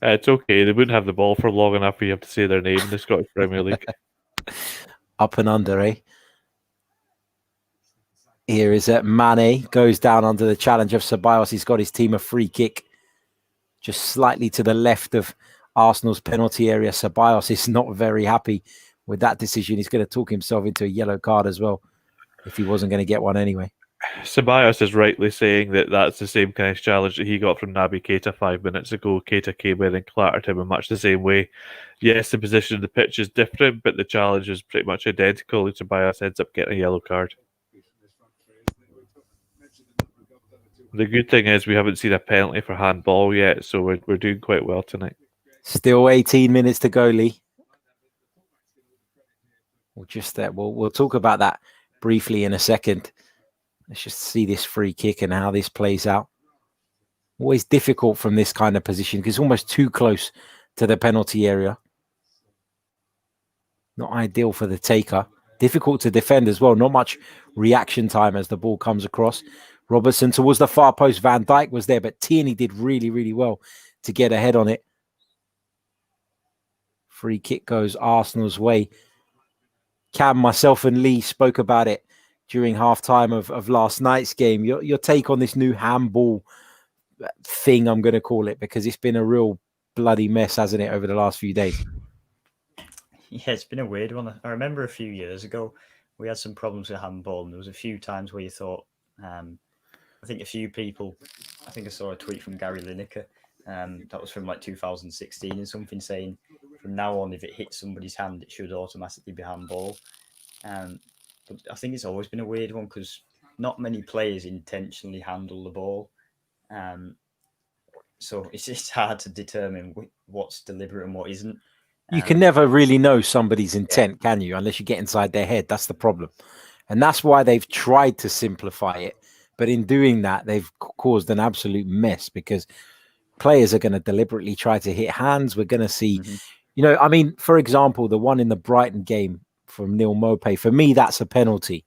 It's okay. They wouldn't have the ball for long enough for you have to say their name in the Scottish Premier League. Up and under, eh? Here is Mane, goes down under the challenge of Ceballos. He's got his team a free kick just slightly to the left of Arsenal's penalty area. Ceballos is not very happy with that decision. He's going to talk himself into a yellow card as well if he wasn't going to get one anyway. Ceballos is rightly saying that that's the same kind of challenge that he got from Naby Keita 5 minutes ago. Keita came in and clattered him in much the same way. Yes, the position of the pitch is different, but the challenge is pretty much identical. Ceballos ends up getting a yellow card. The good thing is we haven't seen a penalty for handball yet, so we're doing quite well tonight. Still 18 minutes to go, Lee. We'll talk about that briefly in a second. Let's just see this free kick and how this plays out. Always difficult from this kind of position because it's almost too close to the penalty area. Not ideal for the taker. Difficult to defend as well. Not much reaction time as the ball comes across. Robertson towards the far post. Van Dijk was there, but Tierney did really, really well to get ahead on it. Free kick goes Arsenal's way. Cam, myself and Lee spoke about it during halftime of last night's game. Your take on this new handball thing, I'm going to call it, because it's been a real bloody mess, hasn't it, over the last few days? Yeah, it's been a weird one. I remember a few years ago, we had some problems with handball, and there was a few times where you thought, I think a few people, I think I saw a tweet from Gary Lineker, that was from like 2016 and something saying, from now on, if it hits somebody's hand, it should automatically be handball. But I think it's always been a weird one because not many players intentionally handle the ball. So it's hard to determine what's deliberate and what isn't. You can never really know somebody's intent, can you? Unless you get inside their head. That's the problem. And that's why they've tried to simplify it. But in doing that, they've caused an absolute mess because players are going to deliberately try to hit hands. We're going to see, Mhm. I mean, for example, the one in the Brighton game from Neil Maupay, for me, that's a penalty.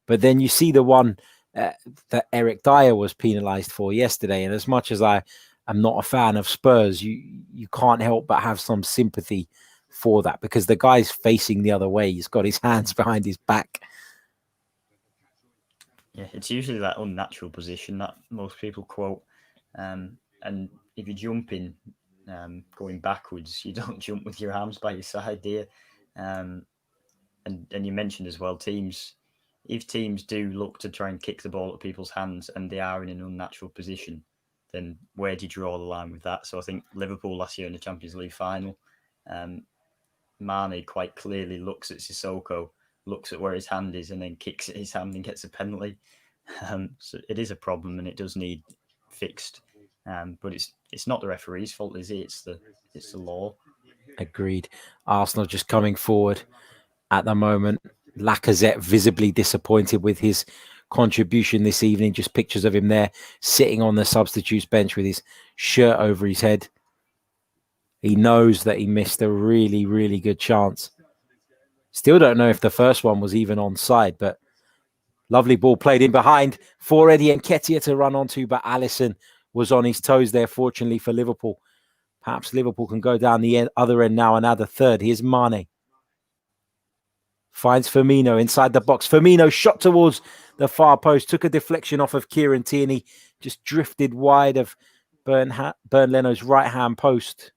But then you see the one that Eric Dyer was penalised for yesterday. And as much as I am not a fan of Spurs, you can't help but have some sympathy for that, because the guy's facing the other way. He's got his hands behind his back. Yeah, it's usually that unnatural position that most people quote. And if you're jumping, going backwards, you don't jump with your arms by your side, do you? And you mentioned as well, if teams do look to try and kick the ball at people's hands and they are in an unnatural position, then where do you draw the line with that? So I think Liverpool last year in the Champions League final, Mane quite clearly looks at Sissoko, looks at where his hand is, and then kicks at his hand and gets a penalty. So it is a problem, and it does need fixed. But it's not the referee's fault, is it? It's the law. Agreed. Arsenal just coming forward at the moment. Lacazette visibly disappointed with his contribution this evening. Just pictures of him there sitting on the substitutes bench with his shirt over his head. He knows that he missed a really, really good chance. Still don't know if the first one was even onside, but lovely ball played in behind for Eddie Nketiah to run onto, but Alisson was on his toes there, fortunately for Liverpool. Perhaps Liverpool can go down the other end now and add a third. Here's Mane. Finds Firmino inside the box. Firmino shot towards the far post. Took a deflection off of Kieran Tierney. Just drifted wide of Bernd Leno's right-hand post.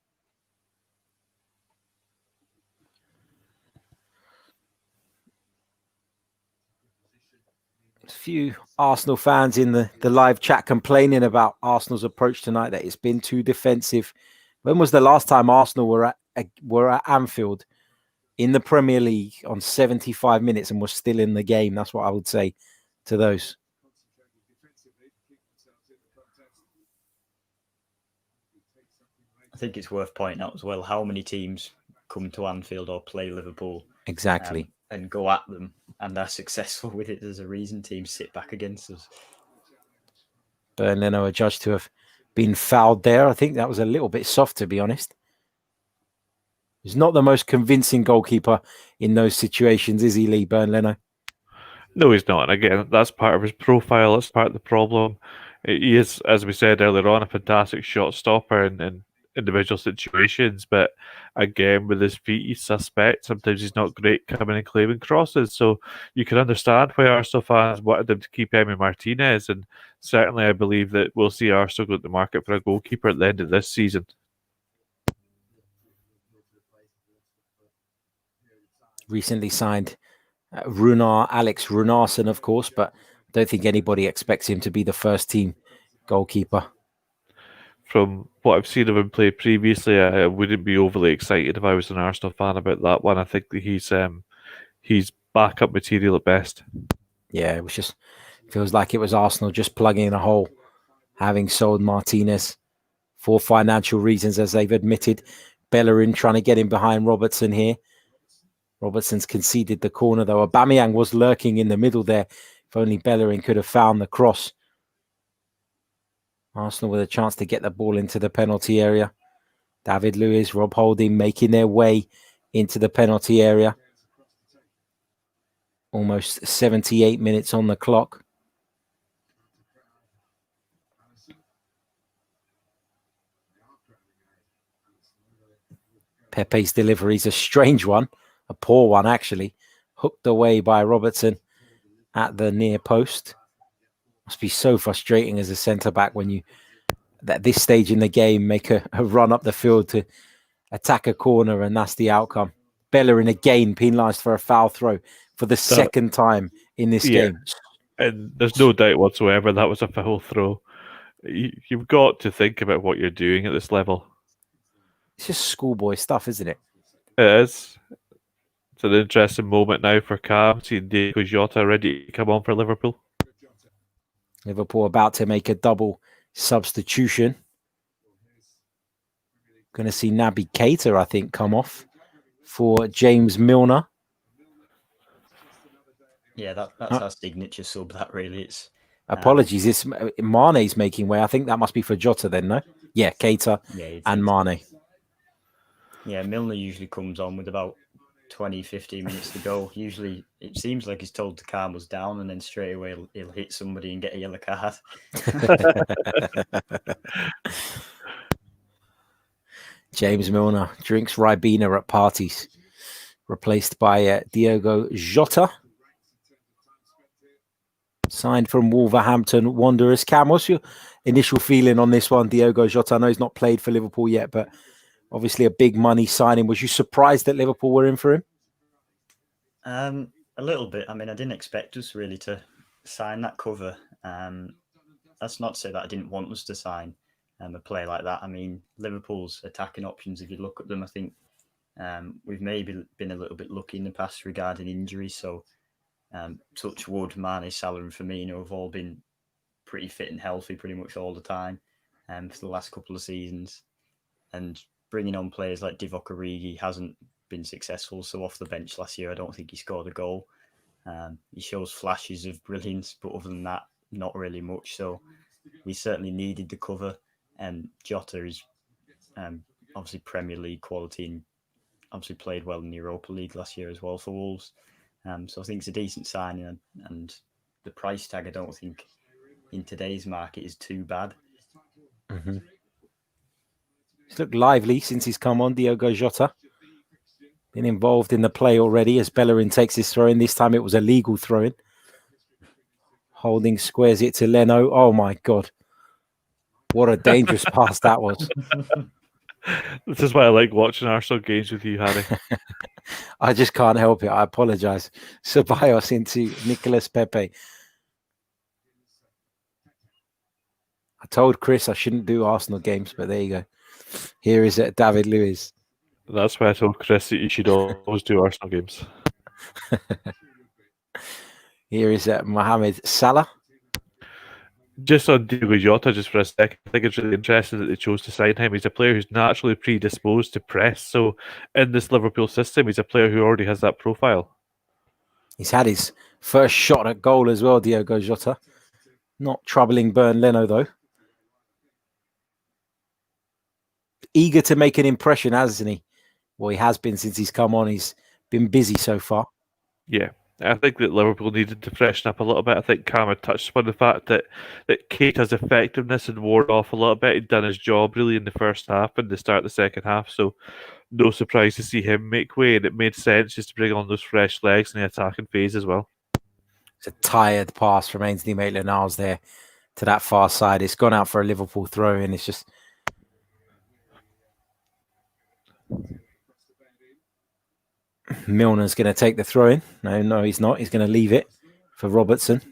A few Arsenal fans in the live chat complaining about Arsenal's approach tonight, that it's been too defensive. When was the last time Arsenal were at Anfield in the Premier League on 75 minutes and was still in the game? That's what I would say to those. I think it's worth pointing out as well how many teams come to Anfield or play Liverpool Exactly. and go at them and are successful with it. There's a reason teams sit back against us. Bernd Leno are judged to have been fouled there. I think that was a little bit soft, to be honest. He's not the most convincing goalkeeper in those situations, is he, Lee, Bernd Leno? No, he's not. And again, that's part of his profile. That's part of the problem. He is, as we said earlier on, a fantastic shot stopper in individual situations. But again, with his feet, he's suspect. Sometimes he's not great coming and claiming crosses. So you can understand why Arsenal fans wanted them to keep Emi Martinez. And certainly I believe that we'll see Arsenal go to the market for a goalkeeper at the end of this season. Recently signed Alex Runarsson, of course, but don't think anybody expects him to be the first team goalkeeper. From what I've seen of him play previously, I wouldn't be overly excited if I was an Arsenal fan about that one. I think that he's backup material at best. Yeah, it was just feels like it was Arsenal just plugging in a hole, having sold Martinez for financial reasons, as they've admitted. Bellerin trying to get in behind Robertson here. Robertson's conceded the corner, though. Aubameyang was lurking in the middle there. If only Bellerin could have found the cross. Arsenal with a chance to get the ball into the penalty area. David Luiz, Rob Holding making their way into the penalty area. Almost 78 minutes on the clock. Pepe's delivery is a strange one. A poor one, actually. Hooked away by Robertson at the near post. Must be so frustrating as a centre-back when you, at this stage in the game, make a run up the field to attack a corner, and that's the outcome. Bellerin again penalised for a foul throw for the second time in this game. And there's no doubt whatsoever that was a foul throw. You've got to think about what you're doing at this level. It's just schoolboy stuff, isn't it? It is. It's an interesting moment now for Cam, seeing Diego Jota ready to come on for Liverpool. Liverpool about to make a double substitution. Going to see Naby Keita, I think, come off for James Milner. Yeah, that's our signature sub, that really. It's apologies, it's Mane's making way. I think that must be for Jota then, no? Yeah, Keita Yeah, you'd and think. Mane. Yeah, Milner usually comes on with about 20, 15 minutes to go. Usually it seems like he's told to calm us down, and then straight away he'll hit somebody and get a yellow card. James Milner drinks Ribena at parties, replaced by Diogo Jota. Signed from Wolverhampton Wanderers. Cam, what's your initial feeling on this one, Diogo Jota? I know he's not played for Liverpool yet, but obviously a big money signing. Was you surprised that Liverpool were in for him? A little bit. I mean, I didn't expect us really to sign that cover. That's not to say that I didn't want us to sign a player like that. I mean, Liverpool's attacking options, if you look at them, I think we've maybe been a little bit lucky in the past regarding injuries. So touch wood, Mane, Salah and Firmino have all been pretty fit and healthy pretty much all the time for the last couple of seasons. And bringing on players like Divock Origi hasn't been successful. So off the bench last year, I don't think he scored a goal. He shows flashes of brilliance, but other than that, not really much. So we certainly needed the cover. And Jota is obviously Premier League quality and obviously played well in the Europa League last year as well for Wolves. So I think it's a decent signing, and the price tag I don't think in today's market is too bad. Mm-hmm. He's looked lively since he's come on, Diogo Jota. Been involved in the play already as Bellerin takes his throw in. This time it was a legal throw in. Holding squares it to Leno. Oh my God. What a dangerous pass that was. This is why I like watching Arsenal games with you, Harry. I just can't help it. I apologise. Ceballos into Nicolas Pepe. I told Chris I shouldn't do Arsenal games, but there you go. Here is David Luiz. That's why I told Chris that you should always do Arsenal games. Here is Mohamed Salah. Just on Diogo Jota, just for a second, I think it's really interesting that they chose to sign him. He's a player who's naturally predisposed to press. So in this Liverpool system, he's a player who already has that profile. He's had his first shot at goal as well, Diogo Jota. Not troubling Bernd Leno, though. Eager to make an impression, hasn't he? Well, he has been since he's come on. He's been busy so far. Yeah. I think that Liverpool needed to freshen up a little bit. I think Cam had touched upon the fact that Keita's effectiveness had worn off a little bit. He'd done his job really in the first half and the start of the second half. So no surprise to see him make way. And it made sense just to bring on those fresh legs in the attacking phase as well. It's a tired pass from Ainsley Maitland-Niles there to that far side. It's gone out for a Liverpool throw in. It's just... Milner's going to take the throw in. No, he's not. He's going to leave it for Robertson.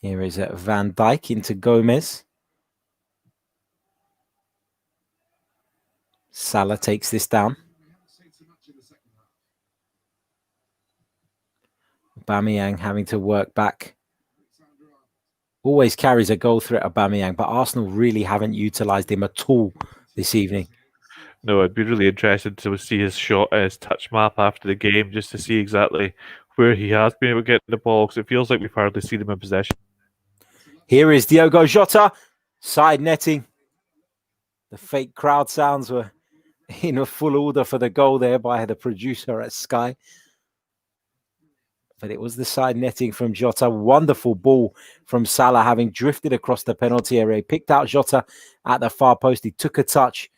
Here is Van Dijk into Gomez. Salah takes this down. Aubameyang having to work back. Always carries a goal threat, Aubameyang, but Arsenal really haven't utilised him at all this evening. No, I'd be really interested to see his shot, his touch map after the game, just to see exactly where he has been able to get the ball, because it feels like we've hardly seen him in possession. Here is Diogo Jota, side netting. The fake crowd sounds were in a full order for the goal there by the producer at Sky. But it was the side netting from Jota. Wonderful ball from Salah, having drifted across the penalty area. He picked out Jota at the far post. He took a touch,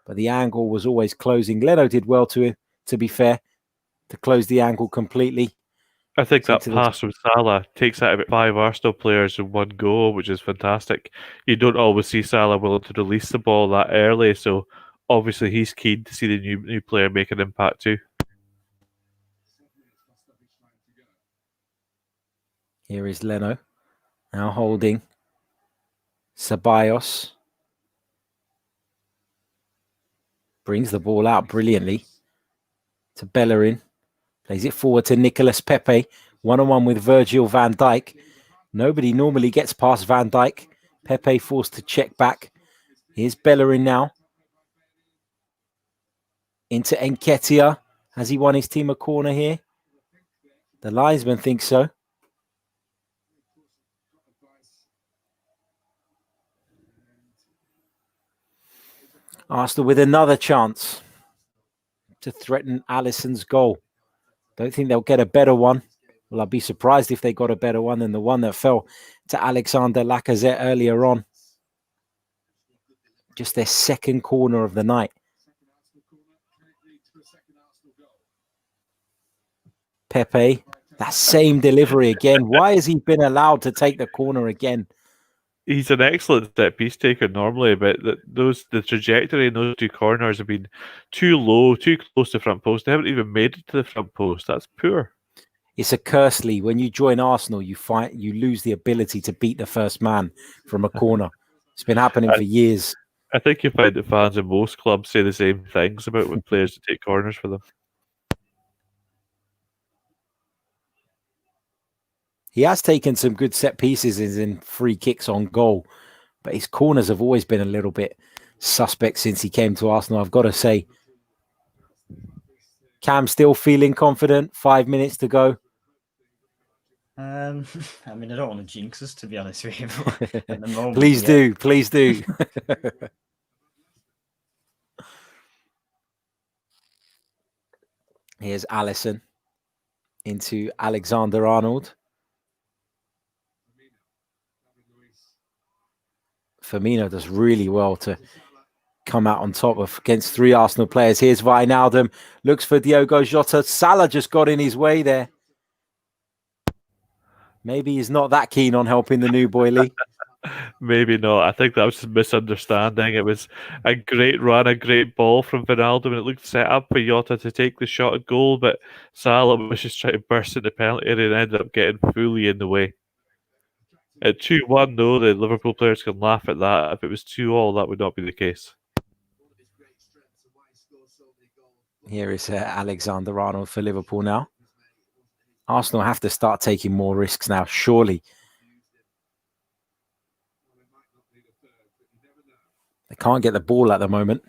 but the angle was always closing. Leno did well to be fair, to close the angle completely. I think that pass from Salah takes out about 5 Arsenal players in one go, which is fantastic. You don't always see Salah willing to release the ball that early, so obviously he's keen to see the new player make an impact too. Here is Leno, now holding Ceballos. Brings the ball out brilliantly to Bellerin. Plays it forward to Nicolas Pepe. One-on-one with Virgil van Dijk. Nobody normally gets past Van Dijk. Pepe forced to check back. Here's Bellerin now. Into Nketiah. Has he won his team a corner here? The linesman thinks so. Arsenal with another chance to threaten Alisson's goal. Don't think they'll get a better one. Well, I'd be surprised if they got a better one than the one that fell to Alexander Lacazette earlier on. Just their second corner of the night. Pepe, that same delivery again. Why has he been allowed to take the corner again? He's an excellent set piece taker normally, but the trajectory in those two corners have been too low, too close to front post. They haven't even made it to the front post. That's poor. It's a curse, Lee. When you join Arsenal, you lose the ability to beat the first man from a corner. It's been happening for years. I think you find that fans in most clubs say the same things about when players take corners for them. He has taken some good set pieces in free kicks on goal, but his corners have always been a little bit suspect since he came to Arsenal, I've got to say. Cam still feeling confident. 5 minutes to go. I mean, I don't want to jinx us, to be honest with you. But at the moment, Please do. Please do. Here's Alisson into Alexander-Arnold. Firmino does really well to come out on top against three Arsenal players. Here's Wijnaldum. Looks for Diogo Jota. Salah just got in his way there. Maybe he's not that keen on helping the new boy, Lee. Maybe not. I think that was just a misunderstanding. It was a great run, a great ball from Wijnaldum, and it looked set up for Jota to take the shot at goal, but Salah was just trying to burst in the penalty area and ended up getting fully in the way. At 2-1, though, the Liverpool players can laugh at that. If it was 2-2, that would not be the case. Here is Alexander-Arnold for Liverpool now. Arsenal have to start taking more risks now, surely. They can't get the ball at the moment.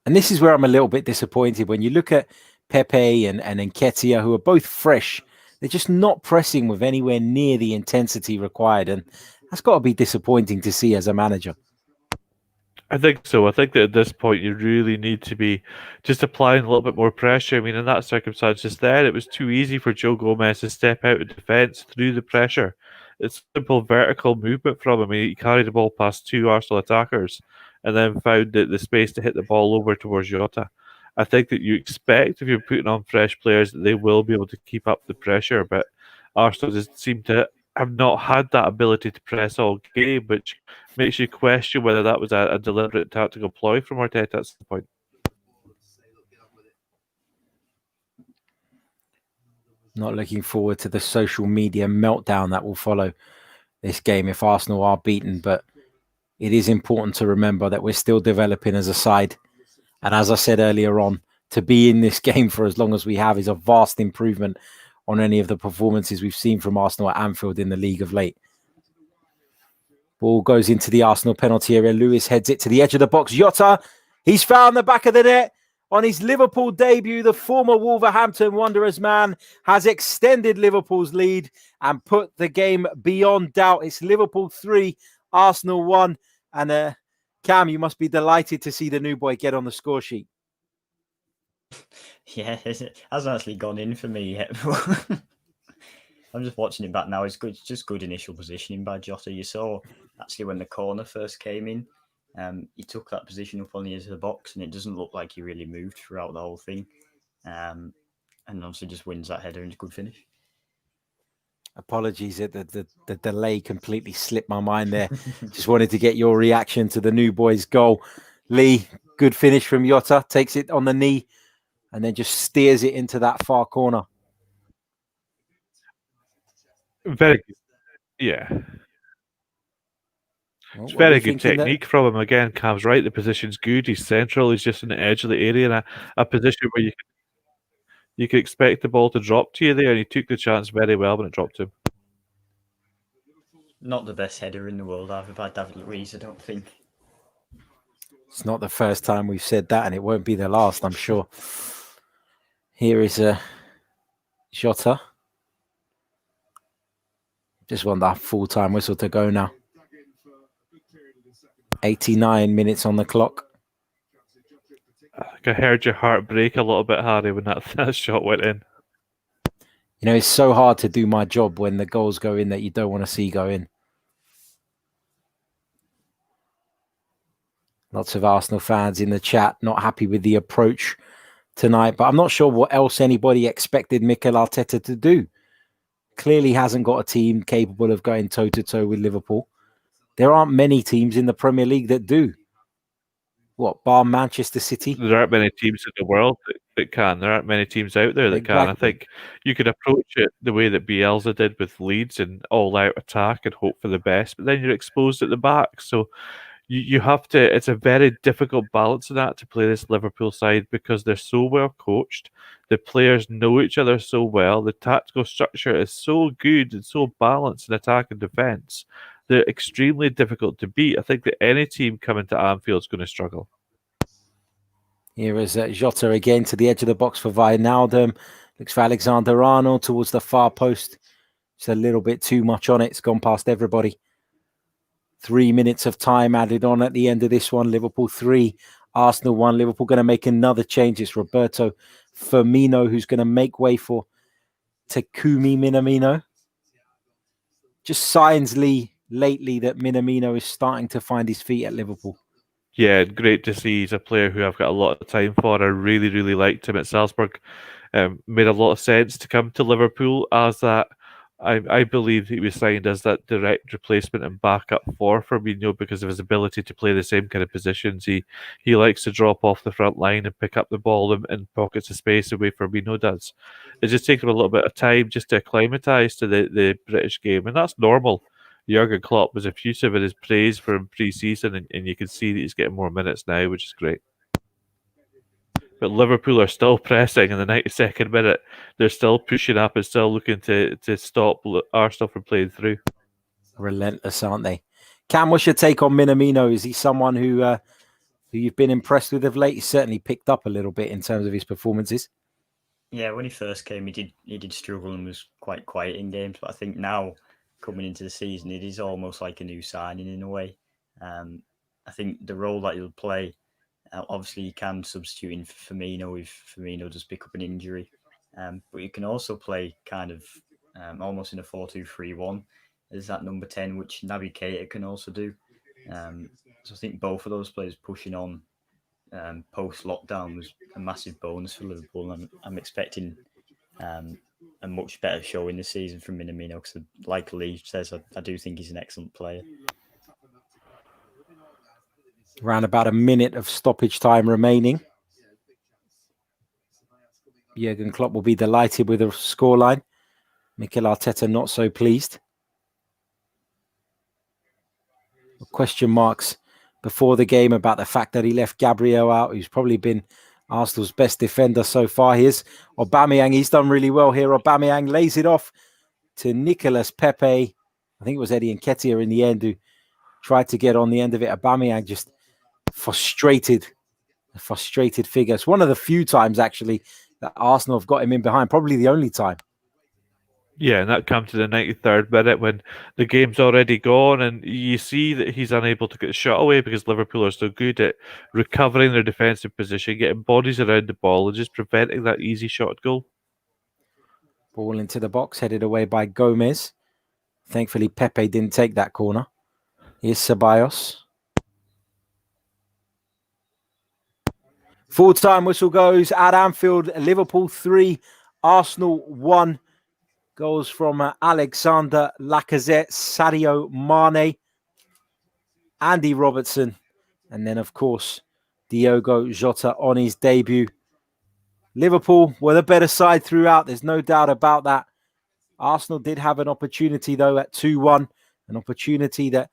And this is where I'm a little bit disappointed. When you look at Pepe and Nketiah, who are both fresh, they're just not pressing with anywhere near the intensity required. And that's got to be disappointing to see as a manager. I think so. I think that at this point you really need to be just applying a little bit more pressure. I mean, in that circumstance just there, it was too easy for Joe Gomez to step out of defence through the pressure. It's simple vertical movement from him. He carried the ball past two Arsenal attackers and then found the space to hit the ball over towards Jota. I think that you expect, if you're putting on fresh players, that they will be able to keep up the pressure, but Arsenal just seem to have not had that ability to press all game, which makes you question whether that was a deliberate tactical ploy from Arteta at some point. Not looking forward to the social media meltdown that will follow this game if Arsenal are beaten, but it is important to remember that we're still developing as a side. And as I said earlier on, to be in this game for as long as we have is a vast improvement on any of the performances we've seen from Arsenal at Anfield in the league of late. Ball goes into the Arsenal penalty area. Lewis heads it to the edge of the box. Jota, he's found the back of the net. On his Liverpool debut, the former Wolverhampton Wanderers man has extended Liverpool's lead and put the game beyond doubt. It's Liverpool 3, Arsenal 1. And Cam, you must be delighted to see the new boy get on the score sheet. Yeah, it hasn't actually gone in for me yet. I'm just watching it back now. It's good. It's just good initial positioning by Jota. You saw actually when the corner first came in, he took that position up on the edge of the box, and it doesn't look like he really moved throughout the whole thing. And obviously just wins that header and it's a good finish. Apologies, the delay completely slipped my mind there. Just wanted to get your reaction to the new boy's goal. Lee, good finish from Jota, takes it on the knee and then just steers it into that far corner. Very good. Yeah. Well, It's very good technique from him. Again, Cam's right. The position's good. He's central. He's just on the edge of the area in a position where you could expect the ball to drop to you there, and he took the chance very well when it dropped to him. Not the best header in the world either by David Luiz, I don't think. It's not the first time we've said that, and it won't be the last, I'm sure. Here is Jota. Just want that full-time whistle to go now. 89 minutes on the clock. I think I heard your heart break a little bit, Harry, when that shot went in. You know, it's so hard to do my job when the goals go in that you don't want to see go in. Lots of Arsenal fans in the chat not happy with the approach tonight, but I'm not sure what else anybody expected Mikel Arteta to do. Clearly hasn't got a team capable of going toe-to-toe with Liverpool. There aren't many teams in the Premier League that do. What, bar Manchester City? There aren't many teams in the world that can. There aren't many teams out there that can. I think you could approach it the way that Bielsa did with Leeds and all-out attack and hope for the best, but then you're exposed at the back. So you have to, it's a very difficult balance in that to play this Liverpool side because they're so well coached. The players know each other so well. The tactical structure is so good and so balanced in attack and defence. They're extremely difficult to beat. I think that any team coming to Anfield is going to struggle. Here is Jota again to the edge of the box for Wijnaldum. Looks for Alexander-Arnold towards the far post. It's a little bit too much on it. It's gone past everybody. 3 minutes of time added on at the end of this one. Liverpool 3, Arsenal 1. Liverpool going to make another change. It's Roberto Firmino who's going to make way for Takumi Minamino. Just signs lately that Minamino is starting to find his feet at Liverpool. Yeah, great to see. He's a player who I've got a lot of time for. I really, really liked him at Salzburg. Made a lot of sense to come to Liverpool as that. I believe he was signed as that direct replacement and backup for Firmino because of his ability to play the same kind of positions. He likes to drop off the front line and pick up the ball in pockets of space the way Firmino does. It just takes him a little bit of time just to acclimatise to the British game, and that's normal. Jurgen Klopp was effusive in his praise for him pre-season, and you can see that he's getting more minutes now, which is great. But Liverpool are still pressing in the 92nd minute. They're still pushing up and still looking to stop Arsenal from playing through. Relentless, aren't they? Cam, what's your take on Minamino? Is he someone who you've been impressed with of late? He's certainly picked up a little bit in terms of his performances. Yeah, when he first came, he did struggle and was quite quiet in games. But I think now, coming into the season, it is almost like a new signing in a way. I think the role that he'll play, obviously you can substitute in for Firmino if Firmino does pick up an injury. But you can also play kind of almost in a 4-2-3-1 as that number 10, which Naby Keita can also do. So I think both of those players pushing on post-lockdown was a massive bonus for Liverpool. And I'm expecting a much better showing this season from Minamino because, like Lee says, I do think he's an excellent player. Around about a minute of stoppage time remaining. Jurgen Klopp will be delighted with the scoreline. Mikel Arteta not so pleased. Question marks before the game about the fact that he left Gabriel out, who's probably been Arsenal's best defender so far. Here's Aubameyang. He's done really well here. Aubameyang lays it off to Nicolas Pepe. I think it was Eddie Nketiah in the end who tried to get on the end of it. Aubameyang just frustrated figure. It's one of the few times actually that Arsenal have got him in behind, probably the only time. Yeah, and that comes to the 93rd minute when the game's already gone and you see that he's unable to get the shot away because Liverpool are so good at recovering their defensive position, getting bodies around the ball and just preventing that easy shot goal. Ball into the box, headed away by Gomez. Thankfully, Pepe didn't take that corner. Here's Ceballos. Full-time whistle goes at Anfield. Liverpool 3, Arsenal 1. Goals from Alexander Lacazette, Sadio Mane, Andy Robertson, and then, of course, Diogo Jota on his debut. Liverpool were the better side throughout. There's no doubt about that. Arsenal did have an opportunity, though, at 2-1, an opportunity that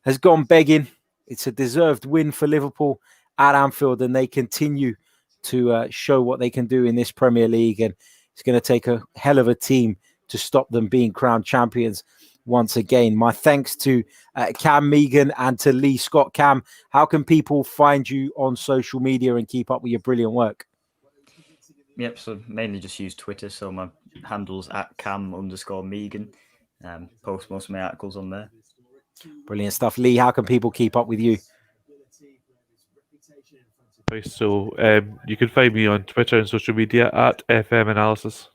has gone begging. It's a deserved win for Liverpool at Anfield, and they continue to show what they can do in this Premier League, and it's going to take a hell of a team to stop them being crowned champions. once again. My thanks to Cam Megan and to Lee Scott. Cam, how can people find you on social media and keep up with your brilliant work? Yep, so mainly just use Twitter. So my handle's at Cam_Megan. Post most of my articles on there. Brilliant stuff. Lee, how can people keep up with you? So you can find me on Twitter and social media at FM Analysis.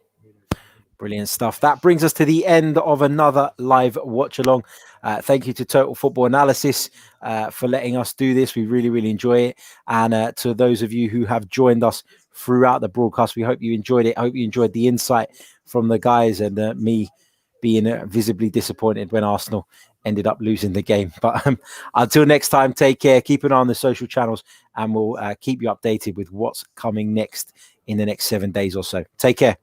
Brilliant stuff. That brings us to the end of another live watch along. Thank you to Total Football Analysis for letting us do this. We really, really enjoy it. And to those of you who have joined us throughout the broadcast, we hope you enjoyed it. I hope you enjoyed the insight from the guys and me being visibly disappointed when Arsenal ended up losing the game. But until next time, take care. Keep an eye on the social channels and we'll keep you updated with what's coming next in the next 7 days or so. Take care.